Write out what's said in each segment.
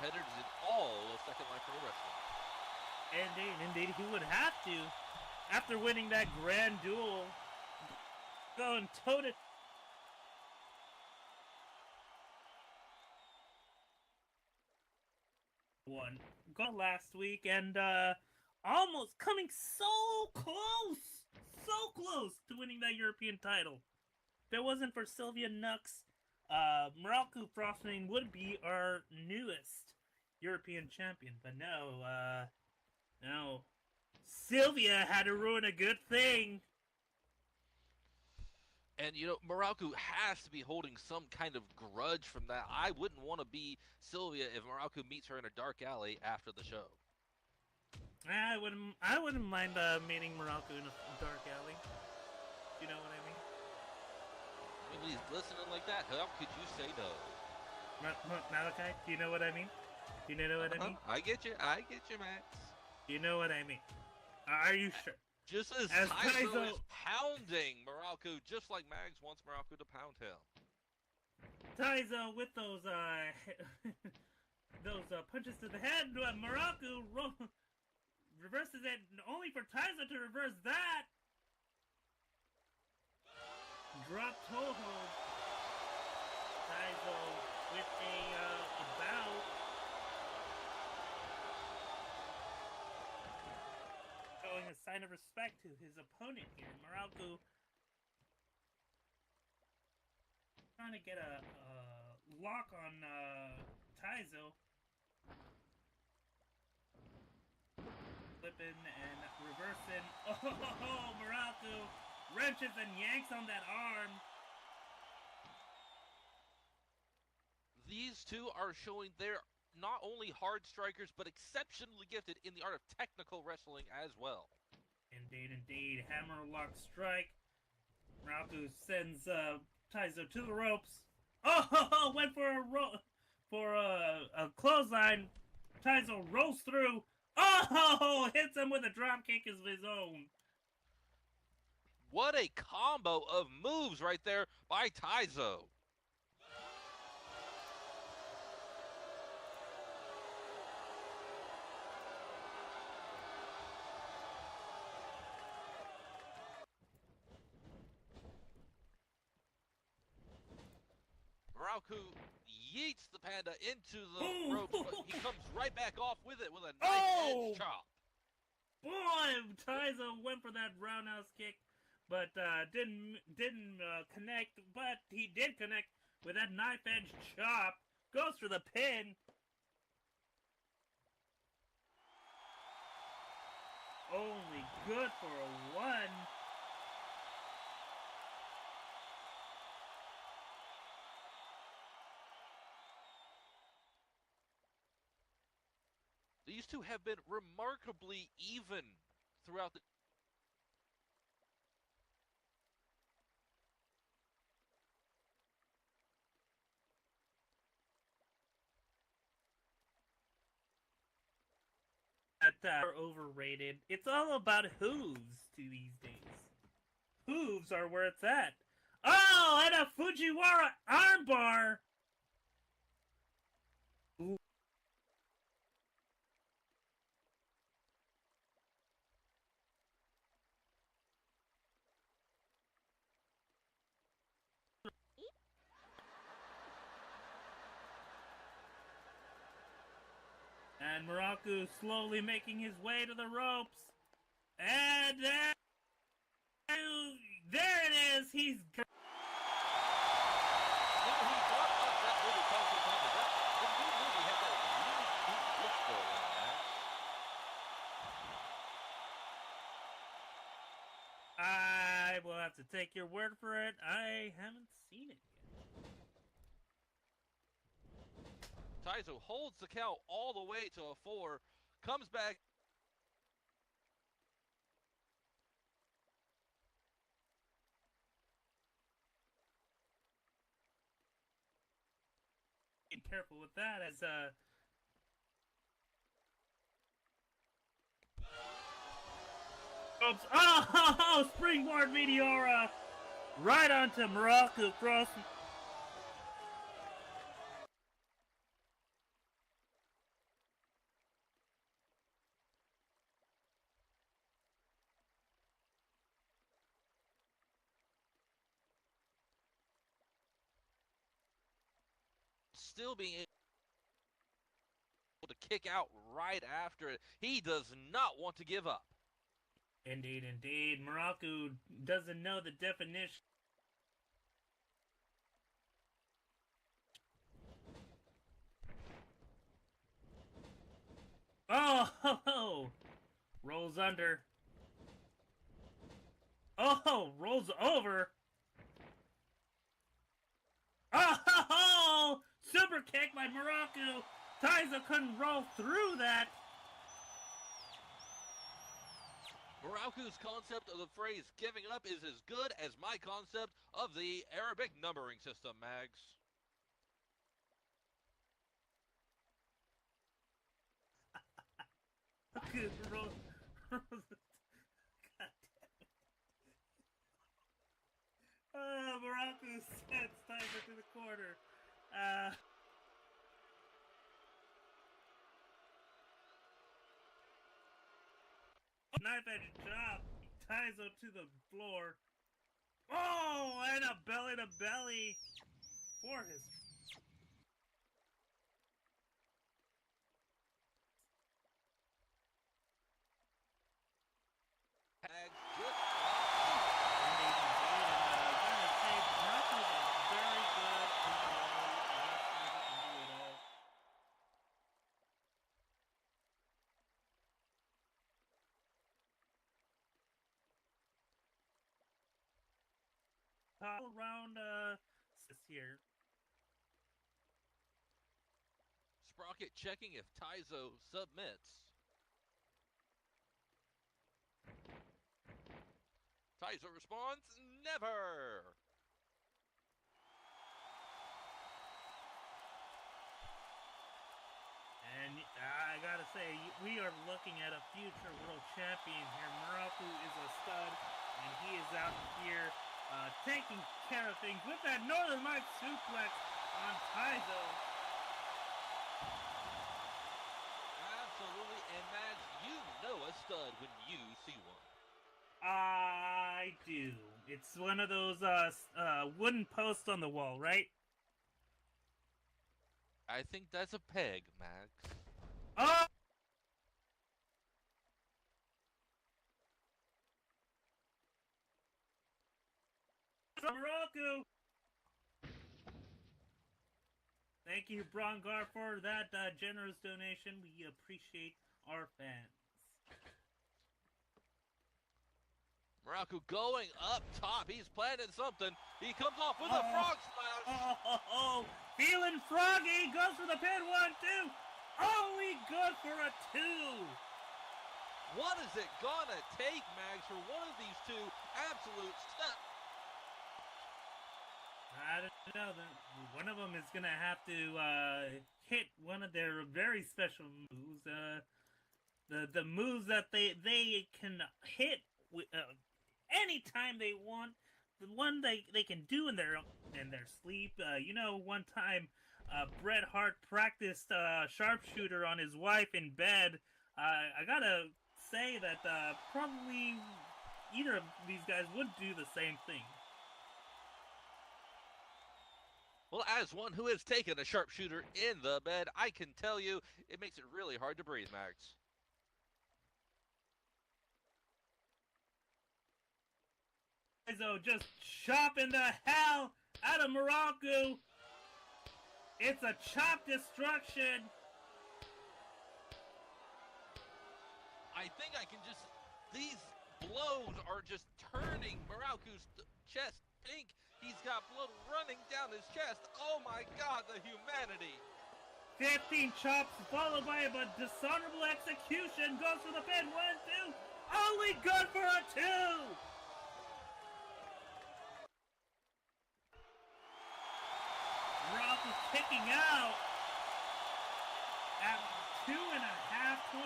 competitors in all of Second Life Pro Wrestling. Indeed, he would have to. After winning that grand duel, going toe-to one got last week, and almost coming so close to winning that European title. If it wasn't for Sylvia Nux, Morocco Frostling would be our newest European champion. But no, Sylvia had to ruin a good thing. And, you know, Morocco has to be holding some kind of grudge from that. I wouldn't want to be Sylvia if Morocco meets her in a dark alley after the show. I wouldn't mind meeting Morocco in a dark alley. You know what I mean? When he's listening like that, how could you say no? Malachi, do you know what I mean? Do you know what I mean? I get you, Max. You know what I mean. Are you sure? Just as Taizo is pounding Morocco, just like Mags wants Morocco to pound him. Taizo with those punches to the head. Morocco reverses it, only for Taizo to reverse that. Drop toe hold. Taizo with a bow. Showing a sign of respect to his opponent here. Morocco trying to get a lock on Taizo. Flipping and reversing. Oh, Morocco wrenches and yanks on that arm. These two are showing they're not only hard strikers, but exceptionally gifted in the art of technical wrestling as well. Indeed. Hammer lock strike. Morocco sends Taizo to the ropes. Oh, went for a clothesline. Taizo rolls through. Oh, hits him with a drop kick of his own. What a combo of moves right there by Taizo. Morocco yeets the panda into the ropes, but he comes right back off with it with a nice edge chop. Boy, Taizo went for that roundhouse kick, but didn't connect. But he did connect with that knife edge chop. Goes for the pin. Only good for a one. These two have been remarkably even throughout the... That are overrated. It's all about hooves to these days. Hooves are where it's at. Oh, and a Fujiwara armbar! And Morocco slowly making his way to the ropes. And there it is. He's I will have to take your word for it. I haven't seen it yet. Taizo holds the count all the way to a 4, comes back. Be careful with that as oops. Oh, springboard Meteora right onto Morocco cross. still being able to kick out right after it. He does not want to give up. Indeed, indeed. Muraku doesn't know the definition. Oh, rolls under. Oh, rolls over. Oh, super kick by Muraku. Taizo couldn't roll through that. Muraku's concept of the phrase giving up is as good as my concept of the Arabic numbering system, Mags. God damn it. Muraku sends Taizo to the corner. Knife edge chop. Taizo to the floor. Oh, and a belly to belly for his. Good. All around here. Sprocket checking if Taizo submits. Taizo responds, never! And I gotta say, we are looking at a future world champion here. Muraku is a stud, and he is out here taking care of things with that Northern Light suplex on Taizo. Absolutely, and Mads, you know a stud when you see one. I do. It's one of those wooden posts on the wall, right? I think that's a peg, Max. Oh! Muraku! Thank you, Brongar, for that generous donation. We appreciate our fans. Muraku going up top. He's planning something. He comes off with a frog splash. Oh, feeling froggy. Goes for the pin. 1, 2. Only good for a 2. What is it gonna take, Mags, for one of these two absolute stuff? I don't know. One of them is gonna have to hit one of their very special moves. The moves that they can hit anytime they want. The one they can do in their sleep. One time Bret Hart practiced sharpshooter on his wife in bed. I gotta say that probably either of these guys would do the same thing. Well, as one who has taken a sharpshooter in the bed, I can tell you it makes it really hard to breathe, Max. Taizo just chopping the hell out of Muraku. It's a chop destruction. I think I can just... These blows are just turning Muraku's chest pink. He's got blood running down his chest. Oh my god, the humanity. 15 chops followed by a dishonorable execution. Goes for the pin. 1, 2. Only good for a 2. Muraku kicking out at 2.5, 2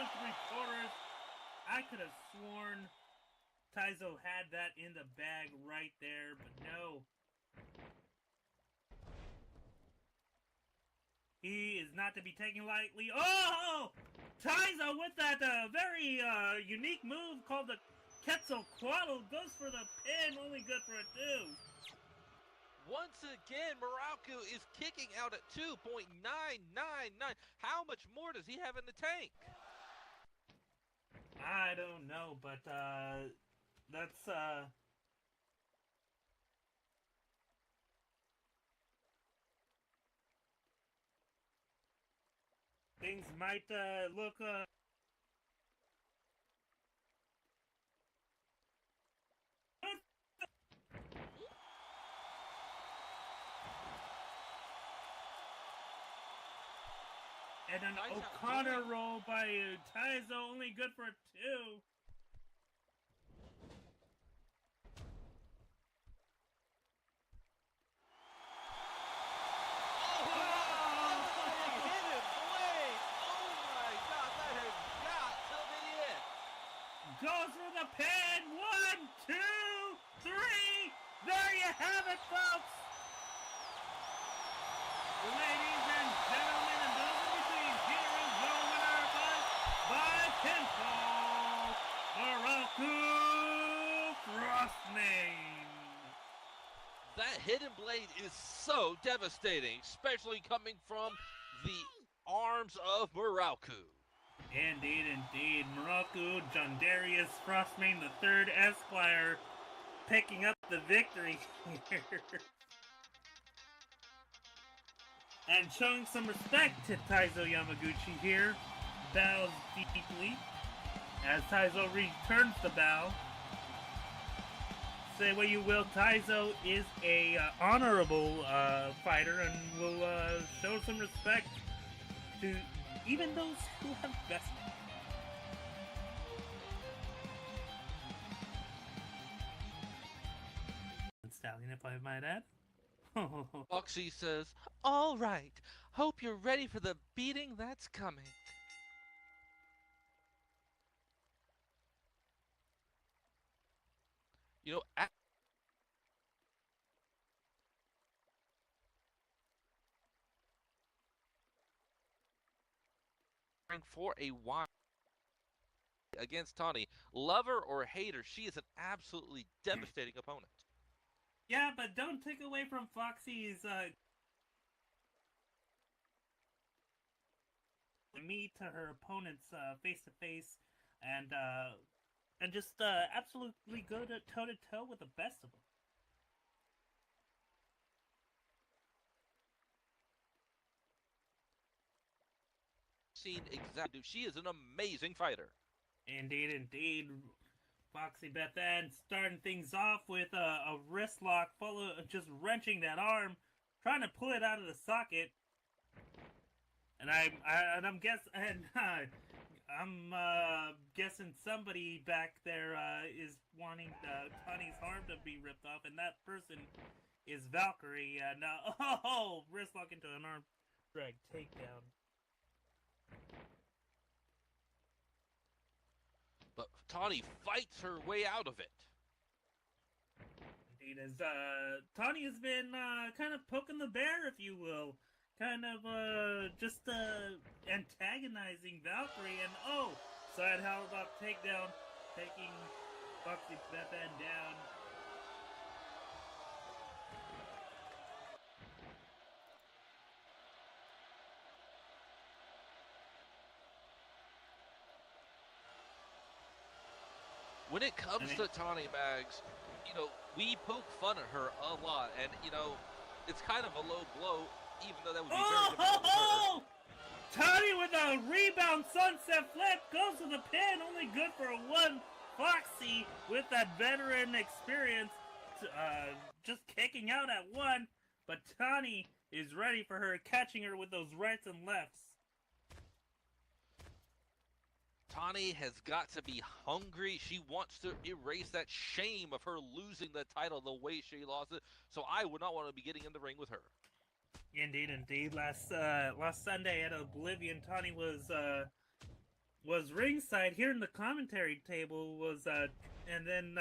3/4. I could have sworn Taizo had that in the bag right there, but no. He is not to be taken lightly. Oh! Taizo with that very unique move called the Quetzalcoatl goes for the pin, only good for a 2. Once again, Muraku is kicking out at 2.999. How much more does he have in the tank? I don't know, but that's things might look and an Nice O'Connor outdoing. roll by Taizo, only good for 2. Devastating hidden blade! Oh my god, that has got to be it! Goes for the pin! 1, 2, 3! There you have it, folks! Ladies and gentlemen, and those in between, here is the winner by pinfall, Muraku Frostmane. That hidden blade is so devastating, especially coming from the arms of Muraku. Indeed, indeed. Muraku Jondarius Frostmane III Esquire picking up the victory here. And showing some respect to Taizo Yamaguchi here. Bows deeply as Taizo returns the bow. Say what you will, Taizo is a honorable fighter and will show some respect to even those who have bested. Stallion, if I might add. Foxy says, "All right, hope you're ready for the beating that's coming." You know, for a while against Tawny, lover or hater, she is an absolutely devastating opponent. Yeah, but don't take away from Foxy's meet to her opponents face to face, and just absolutely go to toe to toe with the best of them. Seen exactly. She is an amazing fighter. Indeed, indeed. Foxy Bethan starting things off with a wrist lock, just wrenching that arm, trying to pull it out of the socket. And I'm guessing somebody back there is wanting Tawny's arm to be ripped off, and that person is Valkyrie. Wrist lock into an arm drag takedown. But Tawny fights her way out of it. Indeed, as Tawny has been kind of poking the bear, if you will. Kind of just antagonizing Valkyrie, and side held-off takedown, taking Foxy Bethan down. When it comes to Tawny Mags, you know, we poke fun at her a lot, and, you know, it's kind of a low blow, even though that would be very difficult for her. Tawny with a rebound sunset flip, goes to the pin, only good for a 1. Foxy with that veteran experience, just kicking out at 1, but Tawny is ready for her, catching her with those rights and lefts. Tawny has got to be hungry. She wants to erase that shame of her losing the title the way she lost it. So I would not want to be getting in the ring with her. Indeed, indeed. Last Sunday at Oblivion, Tawny was ringside here in the commentary table. And then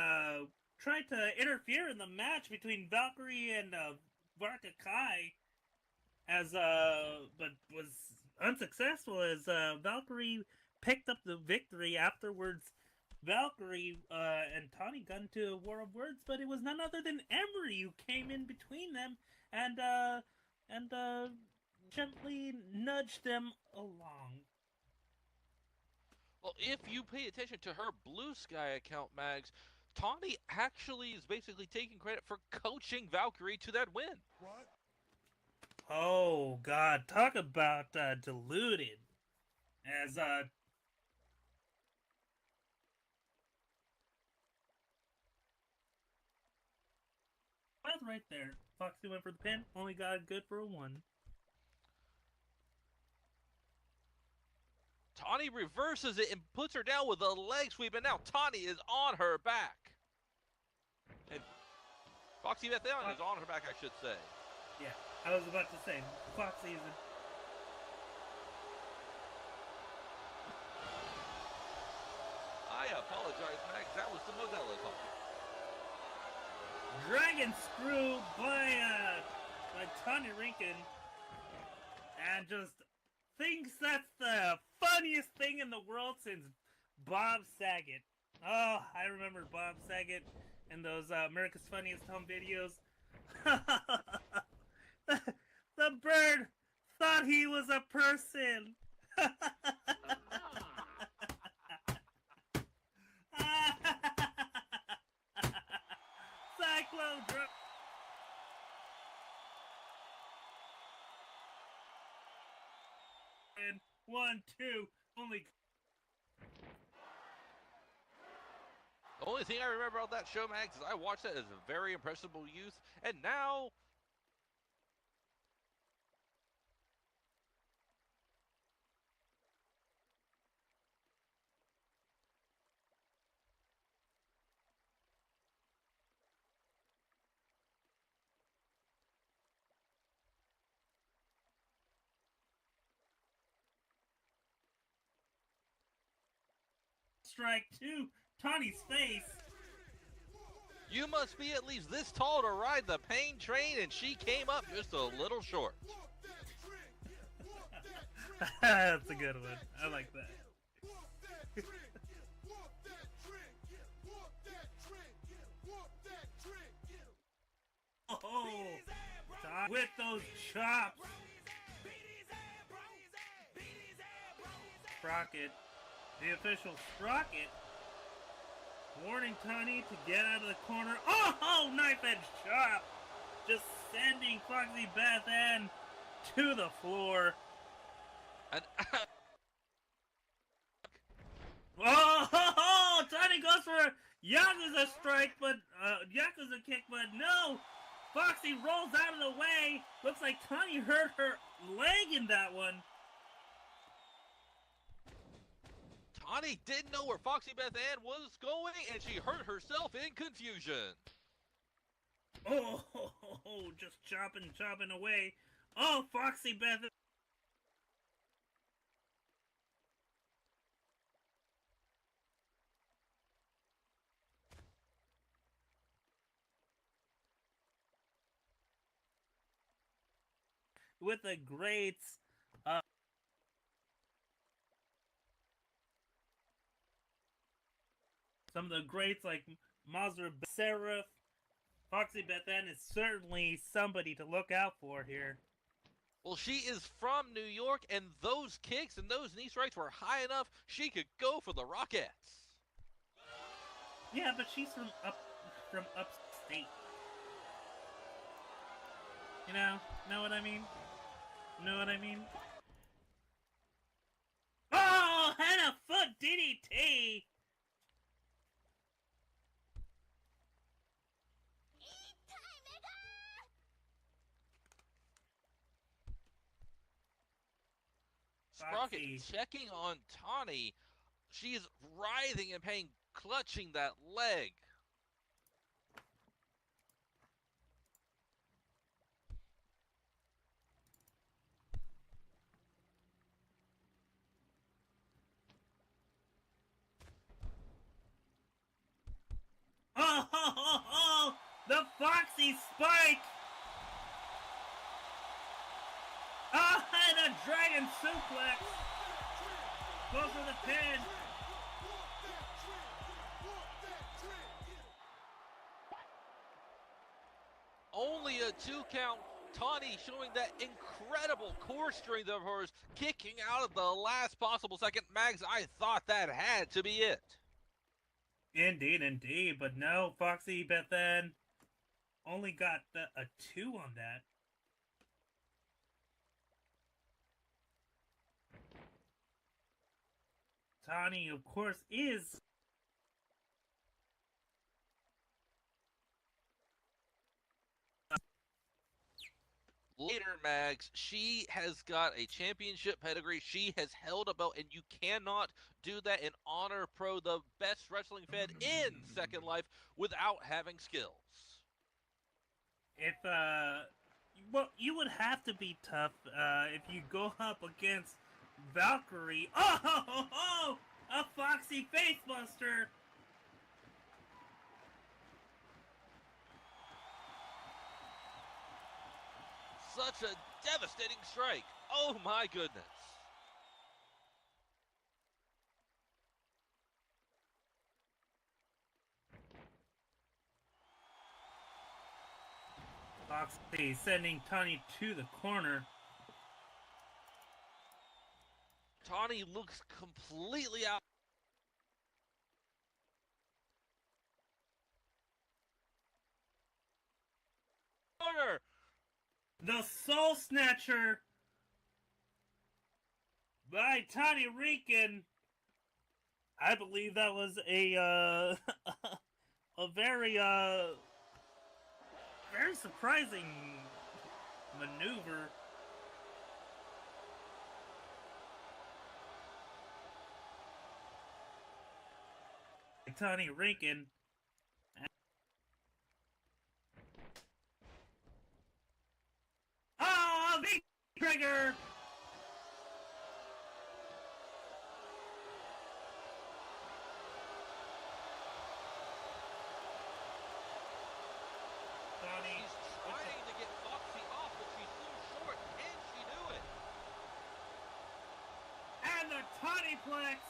tried to interfere in the match between Valkyrie and Varka Kai, but was unsuccessful as Valkyrie picked up the victory afterwards, Valkyrie and Tawny got into a war of words, but it was none other than Emery who came in between them and gently nudged them along. Well, if you pay attention to her Blue Sky account, Mags, Tawny actually is basically taking credit for coaching Valkyrie to that win. What? Oh, God. Talk about deluded. As, that's right there. Foxy went for the pin. Only got good for a 1. Tawny reverses it and puts her down with a leg sweep, and now Tawny is on her back. And Foxy Beth Ann is on her back, I should say. Yeah, I was about to say, Foxy is a... I apologize, Max. That was the Modella talking. Dragon screw by Tawny Rinkin, and just thinks that's the funniest thing in the world since Bob Saget. Oh, I remember Bob Saget and those America's Funniest Home Videos. The bird thought he was a person. Cyclone drop. 1, 2, only. The only thing I remember about that show, Max, is I watched that as a very impressionable youth, and now Strike 2, Tawny's face. you must be at least this tall to ride the pain train, and she came up just a little short. That's a good one. I like that. Oh, with those chops. Sprocket, the official Sprocket, warning Tawny to get out of the corner. Oh, knife edge chop, just sending Foxy Beth Ann to the floor. And Oh, Tawny goes for a Yakuza strike, but Yakuza kick, but no. Foxy rolls out of the way. Looks like Tawny hurt her leg in that one. Tawny didn't know where Foxy Beth Ann was going, and she hurt herself in confusion. Oh, just chopping away. Oh, Foxy Beth. With the greats. Some of the greats like Mazur Seraph, Foxy Beth Ann is certainly somebody to look out for here. Well, she is from New York, and those kicks and those knee strikes were high enough she could go for the Rockettes. Yeah, but she's from upstate. You know what I mean? Know what I mean? Oh, and a foot DDT! Sprocket Foxy. checking on Tawny. She is writhing in pain, clutching that leg. Oh, the Foxy spike! Oh, and a dragon suplex! Goes for the pin! only a 2 count. Tawny showing that incredible core strength of hers, kicking out of the last possible second. Mags, I thought that had to be it. Indeed, indeed. But no, Foxy Bethan only got a 2 on that. Tawny, of course, is later, Mags, she has got a championship pedigree. She has held a belt, and you cannot do that in Honor Pro, the best wrestling fed in Second Life, without having skills. If well, you would have to be tough if you go up against Valkyrie. Oh, a Foxy Facebuster. Such a devastating strike. Oh my goodness. Foxy sending Tawny to the corner. Tawny looks completely out. Corner. The Soul Snatcher by Tawny Rican. I believe that was a a very very surprising maneuver. Tawny Rican. Oh, big trigger! She's trying to get Foxy off, but she's too short. Can she do it? And the Tawnyplex!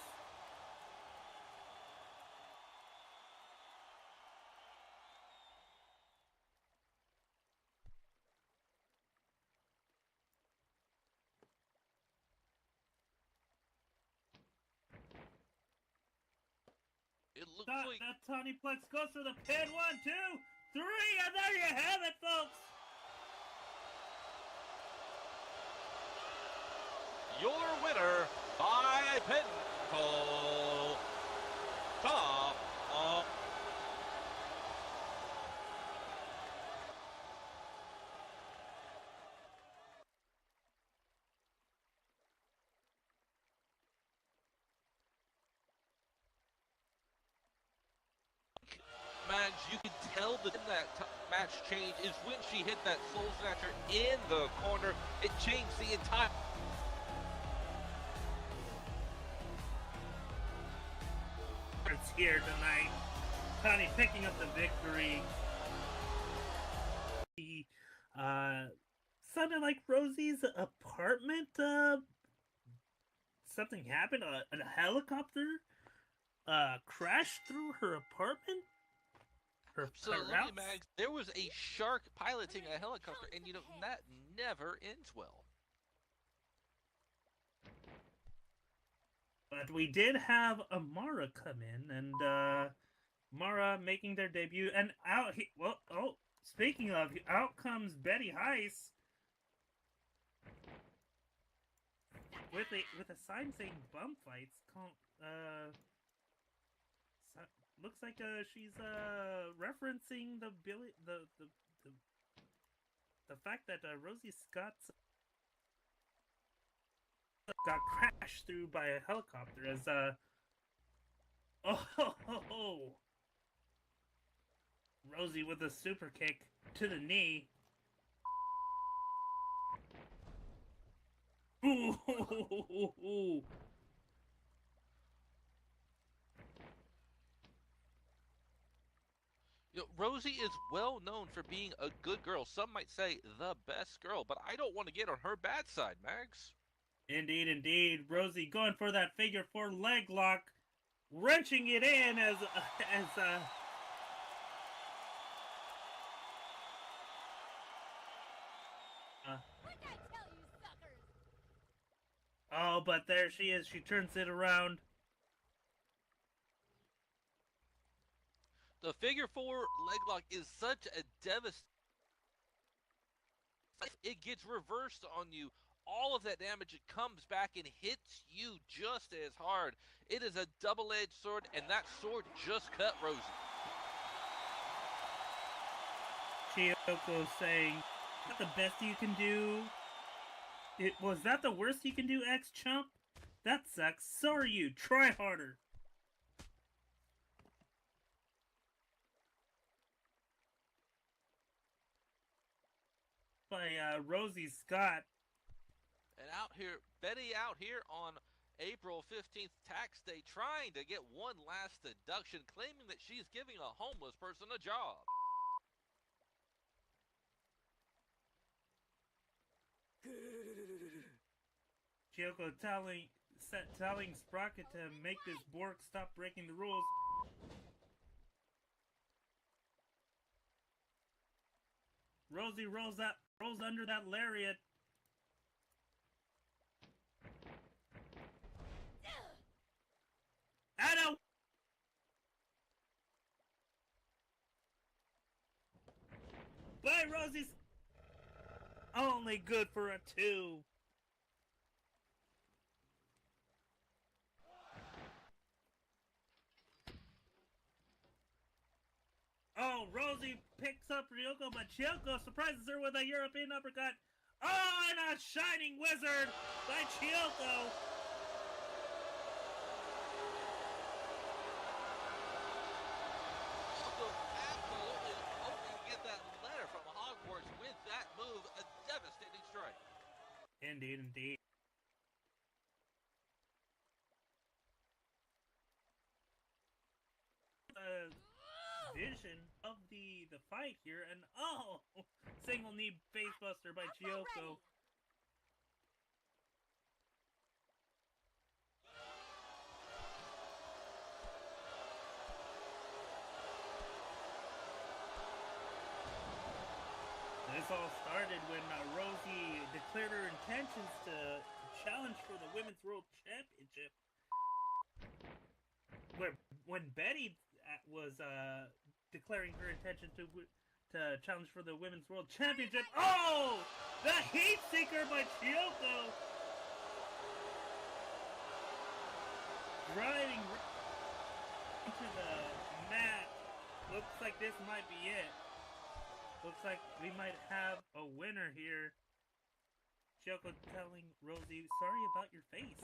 It looks like That Tawnyplex goes for the pin. 1, 2, 3, and there you have it, folks! your winner by pinfall. Top of match, you can tell that match change is when she hit that Soul Snatcher in the corner. It changed the entire. It's here tonight. Tawny picking up the victory. Sounded like Rosie's apartment. Something happened. A helicopter crashed through her apartment. Absolutely, Mags. There was a shark piloting a helicopter, and you know, that never ends well. But we did have Amara come in, and Mara making their debut, and out. Speaking of, out comes Betty Heiss with a sign saying "bum fights." Looks like she's referencing the fact that Rosie Scott's got crashed through by a helicopter as Rosie with a super kick to the knee. Ooh. You know, Rosie is well known for being a good girl. Some might say the best girl, but I don't want to get on her bad side, Mags. Indeed. Rosie going for that figure 4 leg lock, wrenching it in as Oh, but there she is. She turns it around. The figure four leg lock is such a devastating. It gets reversed on you. All of that damage, it comes back and hits you just as hard. It is a double-edged sword, and that sword just cut Rosie. Chiyoko saying, "Is that the best you can do? Was that the worst you can do, X-Chump? That sucks. So are you. Try harder." By Rosie Scott. And Betty out here on April 15th, tax day, trying to get one last deduction, claiming that she's giving a homeless person a job. Chiyoko telling Sprocket to make this Bork stop breaking the rules. Rosie rolls under that lariat. Anna! Bye, Rosie's only good for a 2. Oh, Rosie picks up Ryoko, but Chiyoko surprises her with a European uppercut. Oh, and a shining wizard by Chiyoko. Also, absolutely hoping to get that letter from Hogwarts with that move, a devastating strike. Indeed, indeed. Vision of the fight here, and oh, single knee facebuster by Chiyoko. This all started when Rosie declared her intentions to challenge for the Women's World Championship. When Betty was declaring her intention to challenge for the Women's World Championship. Oh! The Heat Seeker by Chiyoko! Driving into the mat. Looks like this might be it. Looks like we might have a winner here. Chiyoko telling Rosie, "Sorry about your face."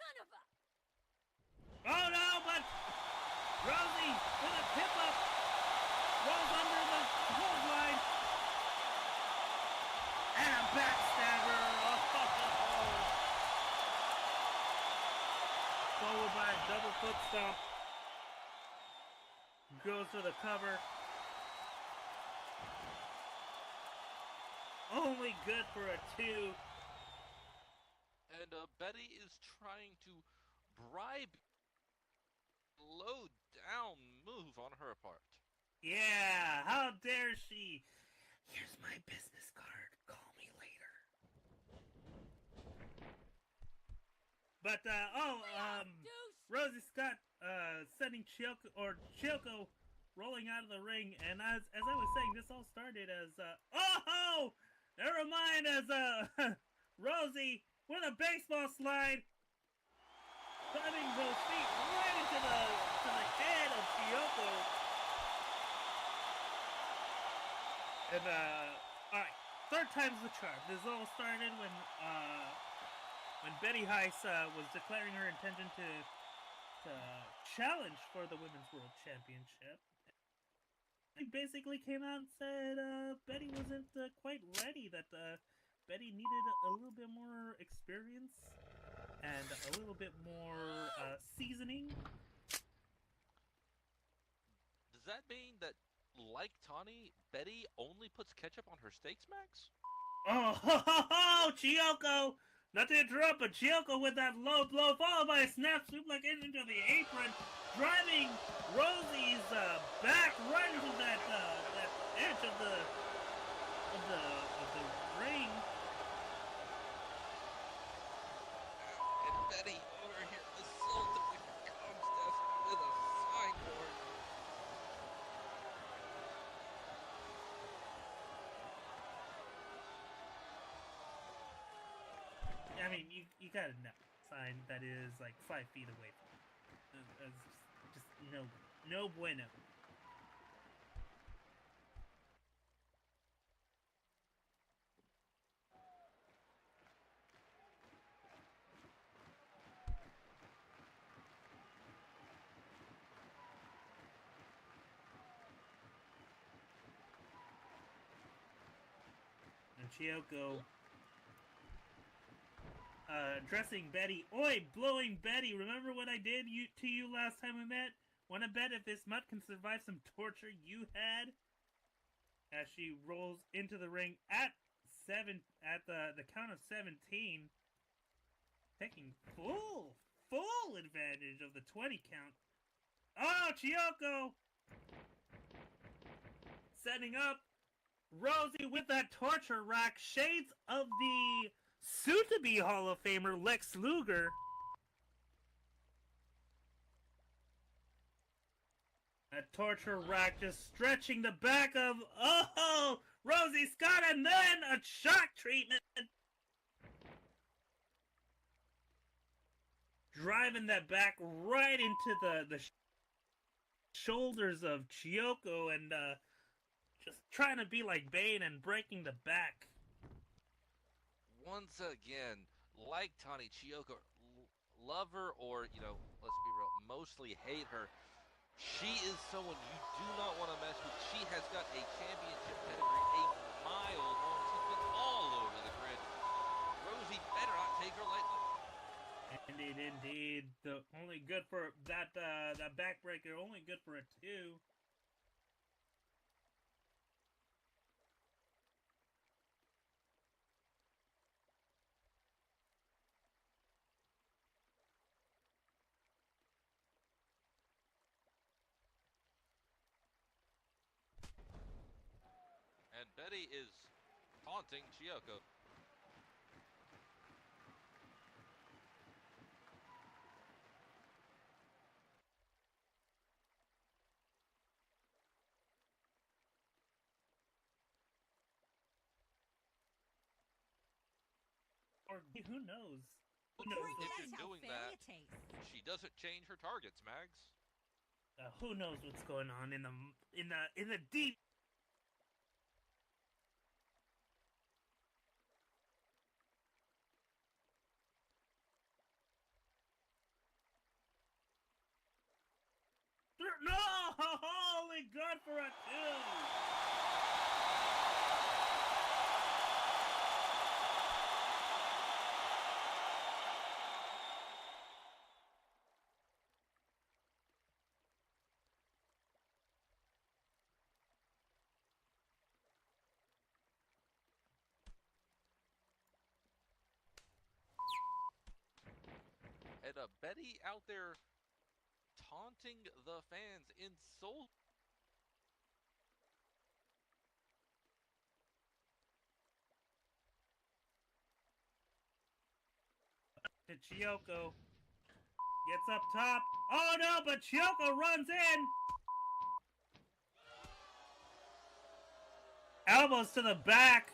Son of a... Oh no, but Rosie with a tip up rolls under the clothesline and a backstabber. Oh. Followed by a double foot stomp. Goes for the cover. Only good for a 2. And Betty is trying to bribe low down move on her part. Yeah, how dare she? Here's my business card. Call me later. But Rosie Scott sending Chiyoko rolling out of the ring, and as I was saying, this all started as never mind, as Rosie with a baseball slide, putting those feet right into the head of Chiyoko. And alright, third time's the charm. This all started when Betty Heiss was declaring her intention to challenge for the Women's World Championship. He basically came out and said Betty wasn't quite ready, that Betty needed a little bit more experience and a little bit more seasoning. Does that mean that, like Tawny, Betty only puts ketchup on her steak smacks? Oh, Chiyoko! Not to interrupt, but Chiyoko with that low blow followed by a snap suplex into the apron, driving Rosie's back right into that edge of the ring. Betty over here assaulted the comms desk with a signboard. I mean, you got a sign that is like 5 feet away from you. Just no bueno. And Chiyoko addressing Betty. Oi, blowing Betty, remember what I did to you last time we met? Wanna bet if this mutt can survive some torture you had? As she rolls into the ring at the count of 17, taking full advantage of the 20 count. Oh, Chiyoko! Setting up Rosie with that torture rack, shades of the soon-to-be Hall of Famer Lex Luger. A torture rack just stretching the back of, oh, Rosie Scott, and then a shock treatment. Driving that back right into the shoulders of Chiyoko and just trying to be like Bane and breaking the back. Once again, like Tani, Chiyoko, love her or, let's be real, mostly hate her. She is someone you do not want to mess with. She has got a championship pedigree a mile long. She's been all over the grid. Rosie better not take her lightly. Indeed. The only good for that backbreaker, only good for a 2. And Betty is taunting Chiyoko. Or who knows? If you're doing that, she doesn't change her targets, Mags. Who knows what's going on in the deep. No! Holy God for a 2! And Betty out there taunting the fans, insult. Chiyoko gets up top. Oh no, but Chiyoko runs in. Elbows to the back.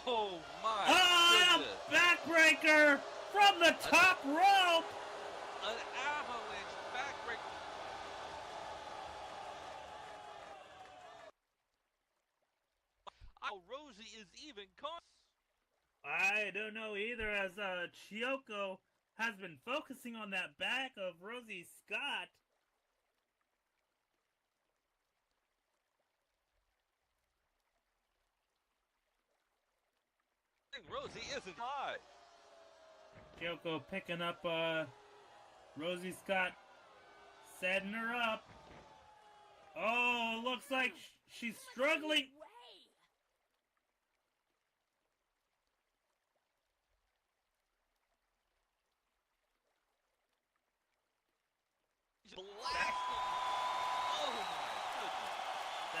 Oh my goodness. A backbreaker from the top rope. An avalanche backbreaker. Oh, Rosie is even caught. I don't know either, as Chiyoko has been focusing on that back of Rosie Scott. Rosie isn't high. Chiyoko picking up Rosie Scott, setting her up. Oh, looks like she's struggling. Blasting. Oh my goodness.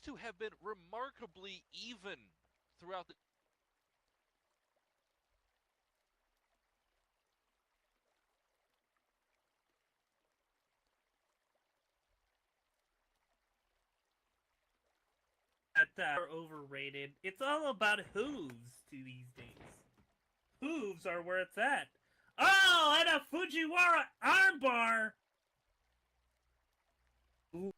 these two have been remarkably even throughout the. That are overrated. It's all about hooves to these days. Hooves are where it's at. Oh, and a Fujiwara armbar. Ooh.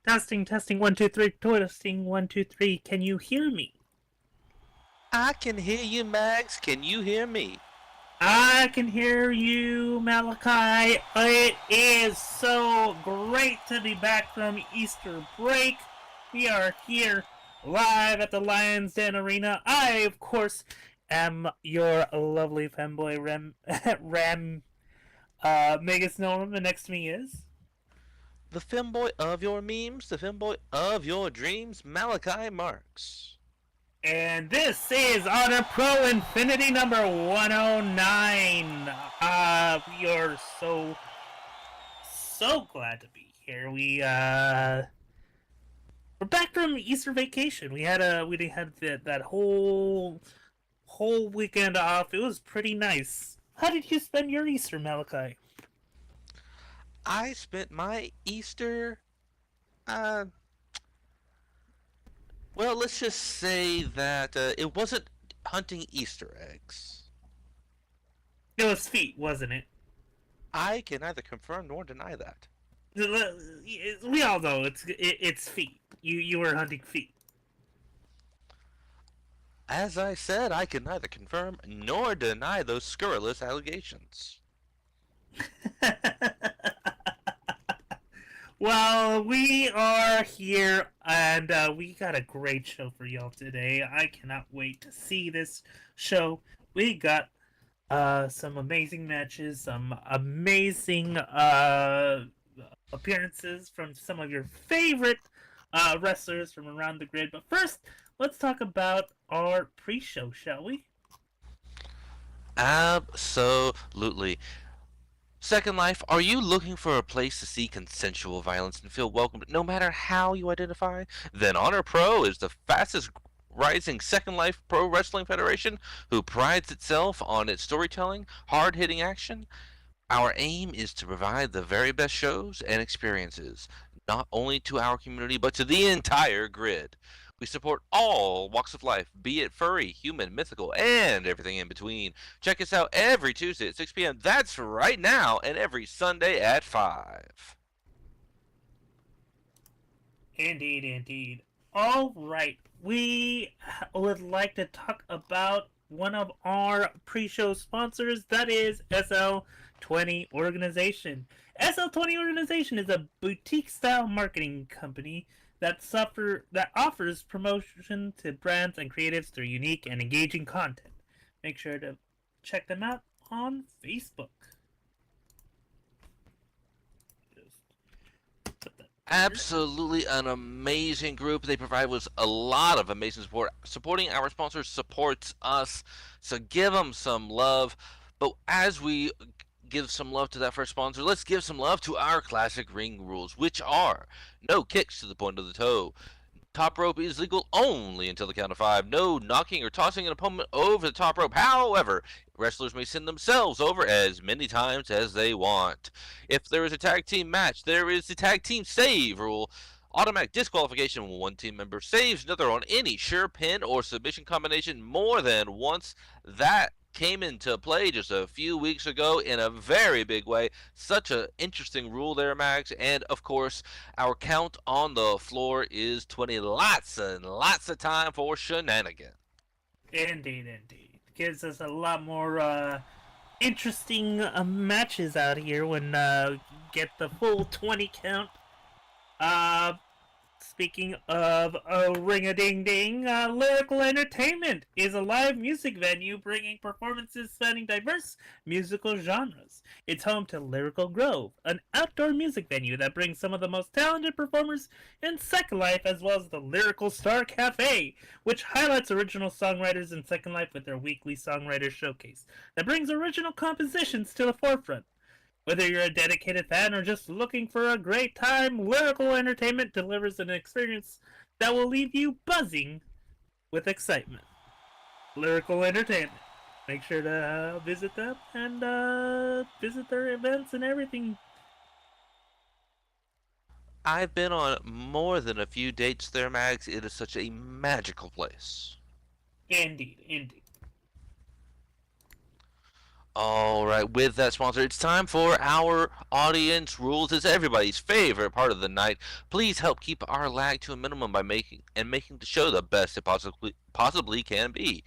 Testing, testing, 1, 2, 3, testing, 1, 2, 3. Can you hear me? I can hear you, Max. Can you hear me? I can hear you, Malachi. It is so great to be back from Easter break. We are here live at the Lions Den Arena. I, of course, am your lovely femboy Ram Megas Norm. And next to me is The femboy of your memes, the femboy of your dreams, Malachi Marks. And this is Honor Pro Infinity number 109. We are so glad to be here. We're back from Easter vacation. We had that whole weekend off. It was pretty nice. How did you spend your Easter, Malachi? I spent my Easter, well, let's just say that it wasn't hunting Easter eggs. It was feet, wasn't it? I can neither confirm nor deny that. We all know it's feet. You were hunting feet. As I said, I can neither confirm nor deny those scurrilous allegations. Well, we are here, and we got a great show for y'all today. I cannot wait to see this show. We got some amazing matches, some amazing appearances from some of your favorite wrestlers from around the grid. But first, let's talk about our pre-show, shall we? Absolutely. Second Life, are you looking for a place to see consensual violence and feel welcomed no matter how you identify? Then Honor Pro is the fastest rising Second Life Pro Wrestling Federation who prides itself on its storytelling, hard hitting action. Our aim is to provide the very best shows and experiences, not only to our community, but to the entire grid. We support all walks of life, be it furry, human, mythical, and everything in between. Check us out every Tuesday at 6 p.m. That's right now, and every Sunday at 5. Indeed, indeed. All right, we would like to talk about one of our pre-show sponsors. That is SL20 Organization. SL20 Organization is a boutique-style marketing company that offers promotion to brands and creatives through unique and engaging content. Make sure to check them out on Facebook. Absolutely an amazing group. They provide us a lot of amazing support. Supporting our sponsors supports us, so give them some love. But as we give some love to that first sponsor, let's give some love to our classic ring rules, which are no kicks to the point of the toe. Top rope is legal only until the count of 5. No knocking or tossing an opponent over the top rope. However, wrestlers may send themselves over as many times as they want. If there is a tag team match, there is the tag team save rule. Automatic disqualification when one team member saves another on any sure pin or submission combination more than once. That came into play just a few weeks ago in a very big way. Such an interesting rule there, Max. And of course, our count on the floor is 20. Lots and lots of time for shenanigans. Indeed, indeed. Gives us a lot more interesting matches out here when get the full 20 count. Speaking of ring-a-ding-ding, Lyrical Entertainment is a live music venue bringing performances spanning diverse musical genres. It's home to Lyrical Grove, an outdoor music venue that brings some of the most talented performers in Second Life, as well as the Lyrical Star Cafe, which highlights original songwriters in Second Life with their weekly songwriter showcase that brings original compositions to the forefront. Whether you're a dedicated fan or just looking for a great time, Lyrical Entertainment delivers an experience that will leave you buzzing with excitement. Lyrical Entertainment. Make sure to visit them and visit their events and everything. I've been on more than a few dates there, Max. It is such a magical place. Indeed, indeed. All right, with that sponsor, it's time for our audience rules. It's everybody's favorite part of the night. Please help keep our lag to a minimum by making the show the best it possibly can be.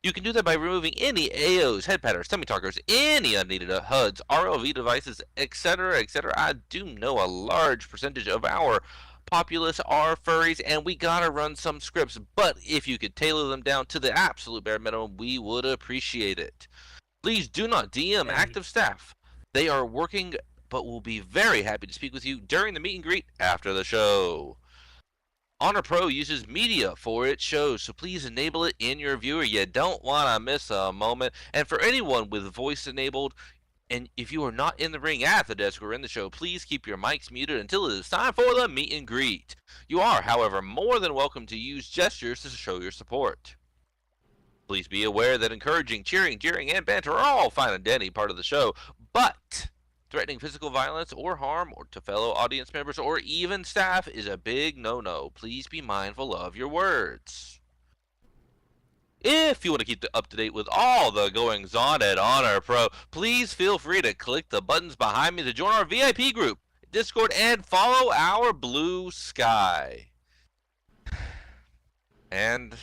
You can do that by removing any AOs, head patterns, tummy talkers, any unneeded HUDs, RLV devices, etc., etc. I do know a large percentage of our populace are furries, and we gotta run some scripts, but if you could tailor them down to the absolute bare minimum, we would appreciate it. Please do not DM active staff. They are working, but will be very happy to speak with you during the meet and greet after the show. Honor Pro uses media for its shows, so please enable it in your viewer. You don't want to miss a moment. And for anyone with voice enabled, and if you are not in the ring at the desk or in the show, please keep your mics muted until it is time for the meet and greet. You are, however, more than welcome to use gestures to show your support. Please be aware that encouraging, cheering, jeering, and banter are all fine and dandy part of the show, but threatening physical violence or harm to fellow audience members or even staff is a big no-no. Please be mindful of your words. If you want to keep up to date with all the goings-on at Honor Pro, please feel free to click the buttons behind me to join our VIP group, Discord, and follow our blue sky. And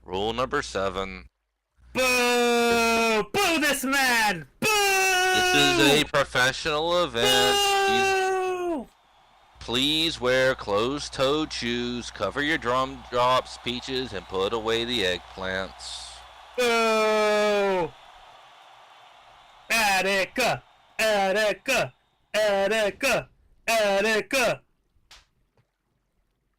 rule number 7. Boo! Boo this man! Boo! This is a professional event. Boo! Please wear closed-toed shoes, cover your drum drops, peaches, and put away the eggplants. Boo! Attica! Attica! Attica! Attica!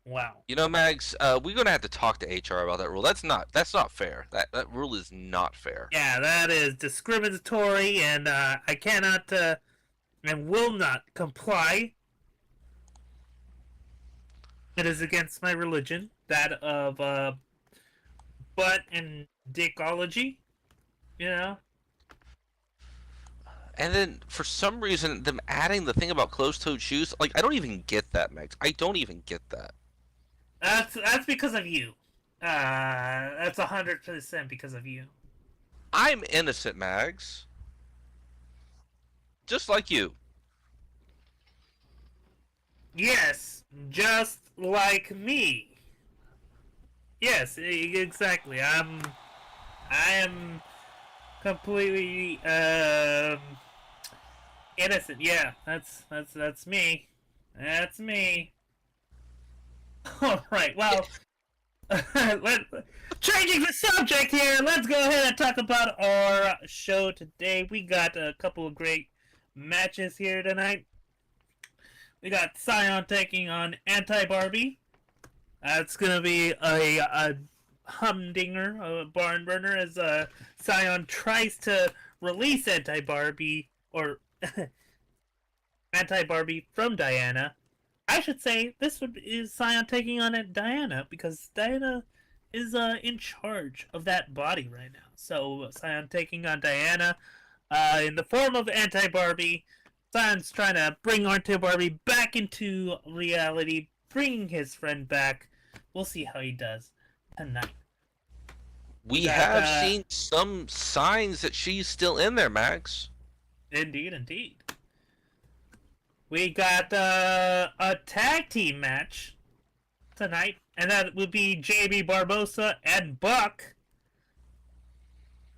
Wow. You know, Mags, we're gonna have to talk to HR about that rule. That's not fair. That rule is not fair. Yeah, that is discriminatory, and I cannot and will not comply. It is against my religion, that of butt and dickology. You know. And then, for some reason, them adding the thing about closed-toed shoes, like, I don't even get that, Mags. I don't even get that. That's because of you. That's 100% because of you. I'm innocent, Mags. Just like you. Yes, just like me. Yes, exactly. I am completely innocent. Yeah, that's me. That's me. All right. Well, changing the subject here. Let's go ahead and talk about our show today. We got a couple of great matches here tonight. We got Scion taking on Anti-Barbie. It's gonna be a humdinger, a barn burner, as Scion tries to release Anti-Barbie or Anti-Barbie from Diana. I should say this is Scion taking on Diana, because Diana is in charge of that body right now. So Scion taking on Diana in the form of Anti-Barbie. Scion's trying to bring Anti-Barbie back into reality, bringing his friend back. We'll see how he does tonight. We have seen some signs that she's still in there, Max. Indeed, indeed. We got a tag team match tonight, and that would be JB Barbosa and Buck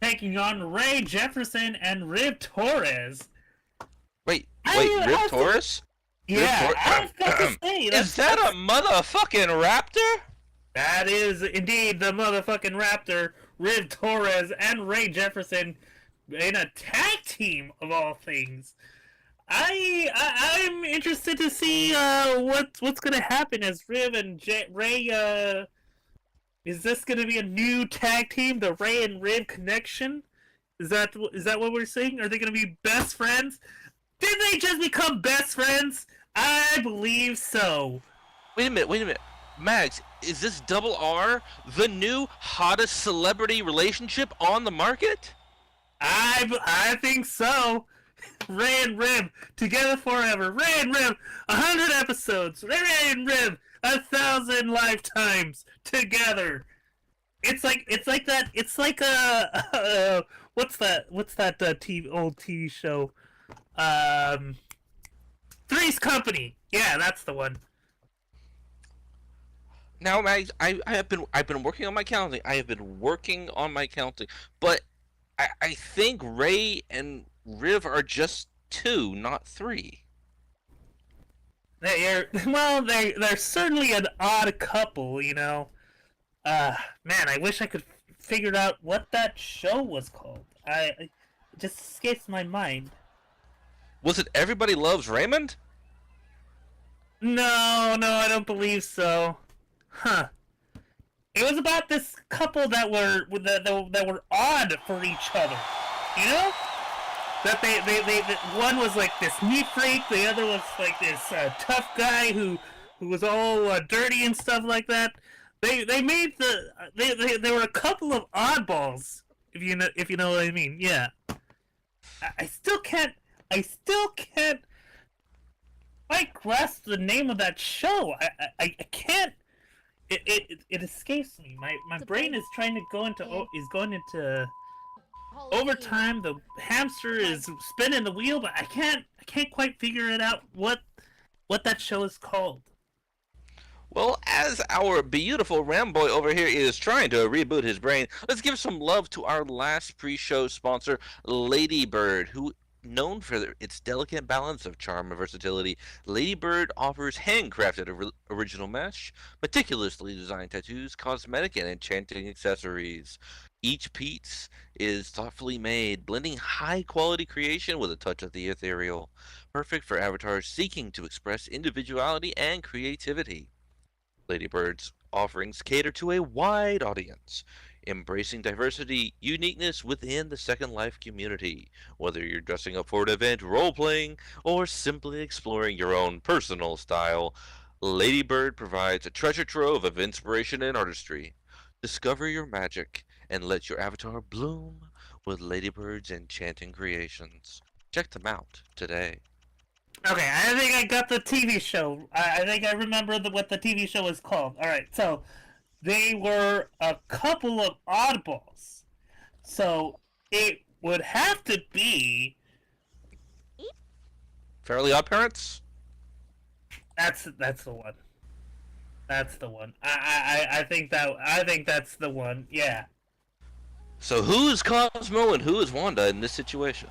taking on Ray Jefferson and Riv Torres. Wait, Riv Torres? Yeah, I was about to say. Is that a motherfucking raptor? That is indeed the motherfucking raptor, Riv Torres and Ray Jefferson in a tag team of all things. I'm interested to see what's gonna happen as Riv and Ray. Is this gonna be a new tag team, the Ray and Riv connection? Is that what we're seeing? Are they gonna be best friends? Did they just become best friends? I believe so. Wait a minute. Max, is this Double R the new hottest celebrity relationship on the market? I think so. Ray and Riv together forever. Ray and Riv, 100 episodes. Ray and Riv, 1,000 lifetimes together. It's like that. It's like what's that old TV show? Three's Company. Yeah, that's the one. Now, Max, I've been working on my counting. But I think Ray and Riv are just 2, not 3. They're certainly an odd couple, you know. Man, I wish I could figure out what that show was called. It just escapes my mind. Was it Everybody Loves Raymond? No, I don't believe so. Huh. It was about this couple that were odd for each other. You know? That they one was like this neat freak, the other was like this tough guy who was all dirty and stuff like that. They were a couple of oddballs, if you know what I mean. Yeah. I still can't quite grasp the name of that show. I can't. It escapes me. My brain is trying to going into overtime. The hamster is spinning the wheel, but I can't quite figure it out what that show is called. Well, as our beautiful Ramboy over here is trying to reboot his brain, let's give some love to our last pre-show sponsor, Ladybird, who Known for its delicate balance of charm and versatility, Ladybird offers handcrafted original mesh, meticulously designed tattoos, cosmetic, and enchanting accessories. Each piece is thoughtfully made, blending high quality creation with a touch of the ethereal, perfect for avatars seeking to express individuality and creativity. Ladybird's offerings cater to a wide audience, embracing diversity, uniqueness within the Second Life community. Whether you're dressing up for an event, role playing, or simply exploring your own personal style, Ladybird provides a treasure trove of inspiration and artistry. Discover your magic and let your avatar bloom with Ladybird's enchanting creations. Check them out today. Okay, I think I got the TV show. I think I remember what the TV show was called. All right, so they were a couple of oddballs. So it would have to be. Fairly Odd Parents? That's the one. That's the one. I think that's the one. Yeah. So who is Cosmo and who is Wanda in this situation?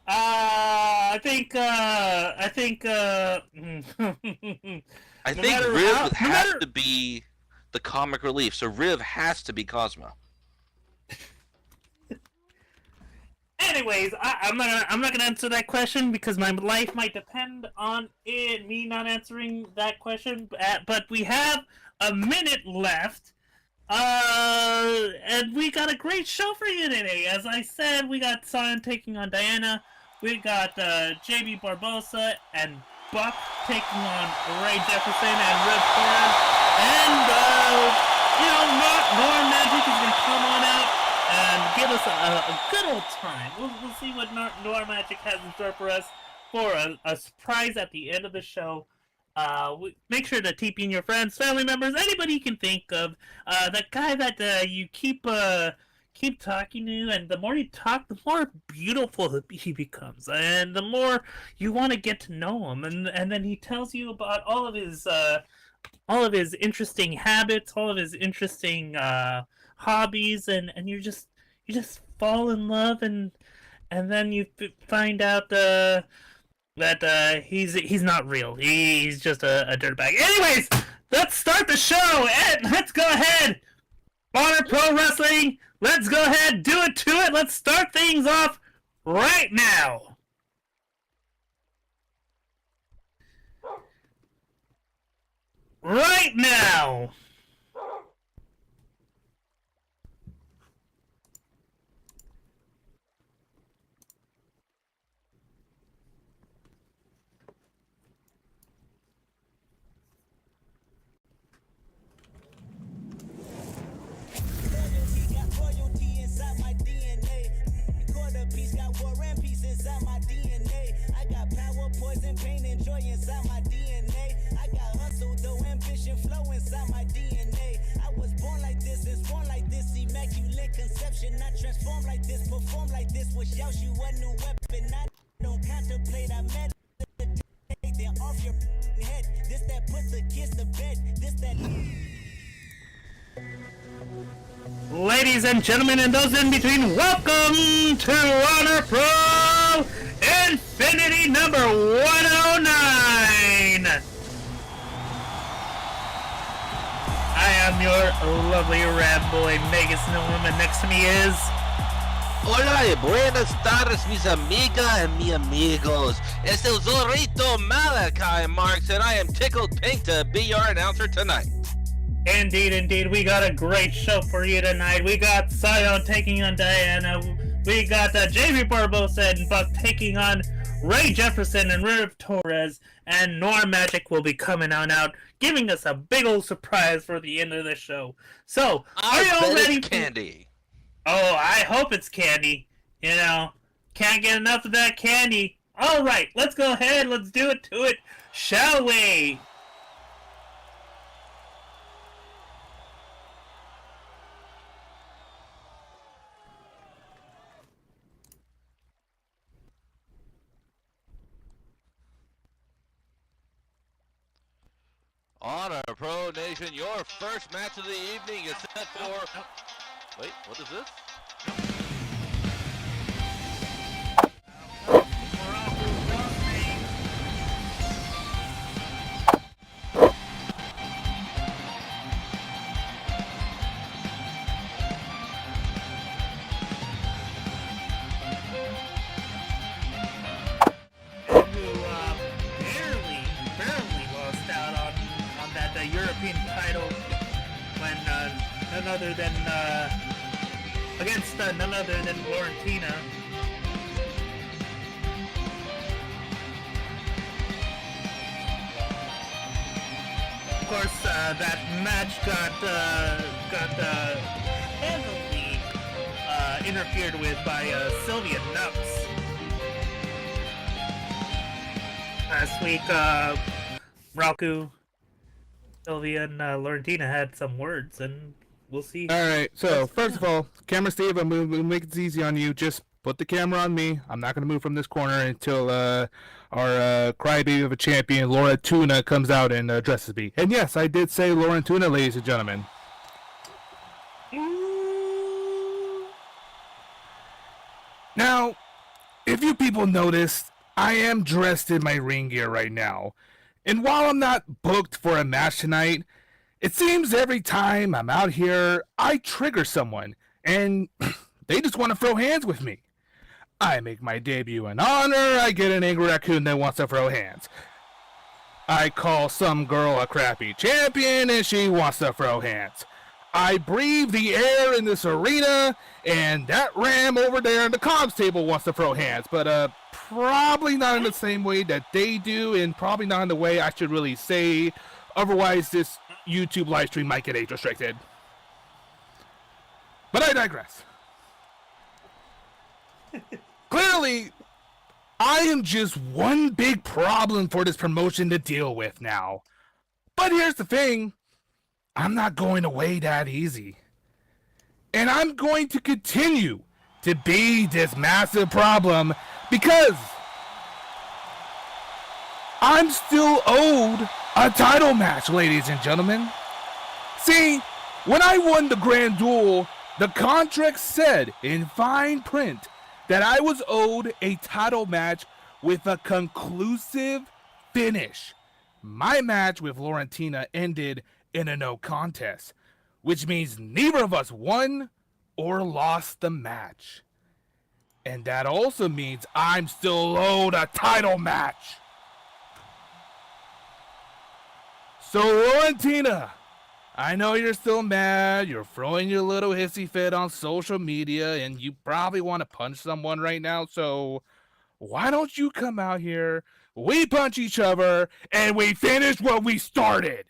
I think I think matter Riv how- would no have matter- to be the comic relief. So Riv has to be Cosmo. Anyways, I'm not gonna answer that question because my life might depend on me not answering that question. But we have a minute left, and we got a great show for you today. As I said, we got Sion taking on Diana. We got JB Barbosa and Buck taking on Ray Jefferson and Riv Torres, and Nora Magic is gonna come on out and give us a good old time. We'll see what HONORMatches has in store for us for a surprise at the end of the show. Make sure to TP in your friends, family members, anybody you can think of. That guy that you keep talking to, and the more you talk, the more beautiful he becomes, and the more you want to get to know him. And then he tells you about all of his interesting habits, all of his interesting hobbies, and you just fall in love, and then you find out that he's not real. He's just a dirtbag. Anyways, let's start the show, and let's go ahead. Honor Pro Wrestling, let's go ahead, do it to it. Let's start things off right now. Right now. Poison, pain, and joy inside my DNA. I got hustle, though, ambition, flow inside my DNA. I was born like this, immaculate conception. I transform like this, perform like this, wish out you a new weapon. I don't contemplate, I meditate, then off your head. This that put the kids to bed, this that... Ladies and gentlemen, and those in between, welcome to Honor Pro Infinity number 109! I am your lovely rat boy, Megas Norm, and next to me is... Hola y buenas tardes, mis amigas and mi amigos. Es el Zorrito Malachi Marks, and I am tickled pink to be your announcer tonight. Indeed, we got a great show for you tonight. We got Sion taking on Diana. We got JB Barbosa and Buck taking on Ray Jefferson and Riv Torres. And HONORMatches will be coming on out, giving us a big old surprise for the end of the show. So, are you all ready? It's candy. Oh, I hope it's candy. You know, can't get enough of that candy. All right, let's go ahead. Let's do it to it, shall we? Honor Pro Nation, your first match of the evening is set for Wait, what is this? Barely lost out on that European title when none other than against none other than Laurentina. Of course, that match got heavily interfered with by Sylvia Nux. Last week, Rauku, Sylvia, and Laurentina had some words, and we'll see. All right. So first of all, camera Steve, I'm gonna make it easy on you. Just put the camera on me. I'm not gonna move from this corner until our crybaby of a champion, Laura Tuna, comes out and addresses me. And yes, I did say Laura Tuna, ladies and gentlemen. Now, if you people noticed, I am dressed in my ring gear right now. And while I'm not booked for a match tonight, it seems every time I'm out here, I trigger someone, and they just want to throw hands with me. I make my debut in honor, I get an angry raccoon that wants to throw hands. I call some girl a crappy champion, and she wants to throw hands. I breathe the air in this arena, and that ram over there in the comms table wants to throw hands, but probably not in the same way that they do, and probably not in the way I should really say. Otherwise, this YouTube live stream might get age restricted. But I digress. Clearly, I am just one big problem for this promotion to deal with now. But here's the thing. I'm not going away that easy. And I'm going to continue to be this massive problem because I'm still owed a title match, ladies and gentlemen. See, when I won the Grand Duel, the contract said in fine print that I was owed a title match with a conclusive finish. My match with Laurentina ended in a no contest, which means neither of us won or lost the match. And that also means I'm still owed a title match. So Laurentina, I know you're still mad, you're throwing your little hissy fit on social media, and you probably want to punch someone right now, so why don't you come out here, we punch each other, and we finish what we started?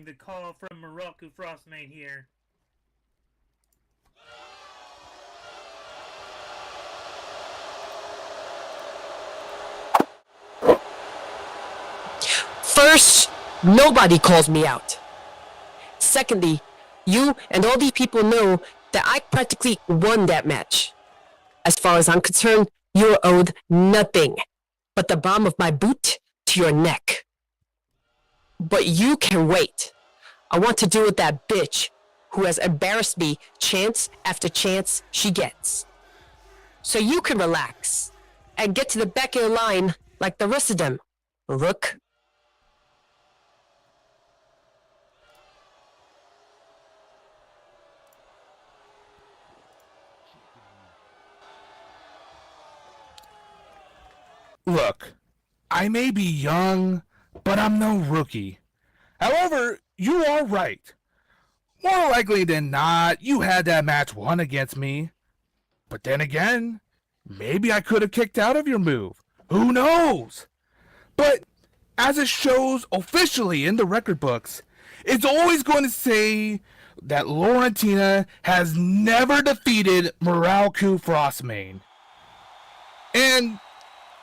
The call from Moroku Frostmane here. First, nobody calls me out. Secondly, you and all these people know that I practically won that match. As far as I'm concerned, you're owed nothing but the bottom of my boot to your neck. But you can wait. I want to deal with that bitch who has embarrassed me chance after chance she gets. So you can relax and get to the back of the line like the rest of them, Rook. Look, I may be young, but I'm no rookie. However, you are right. More likely than not, you had that match won against me. But then again, maybe I could have kicked out of your move. Who knows? But as it shows officially in the record books, it's always going to say that Laurentina has never defeated Moroku Frostmane. And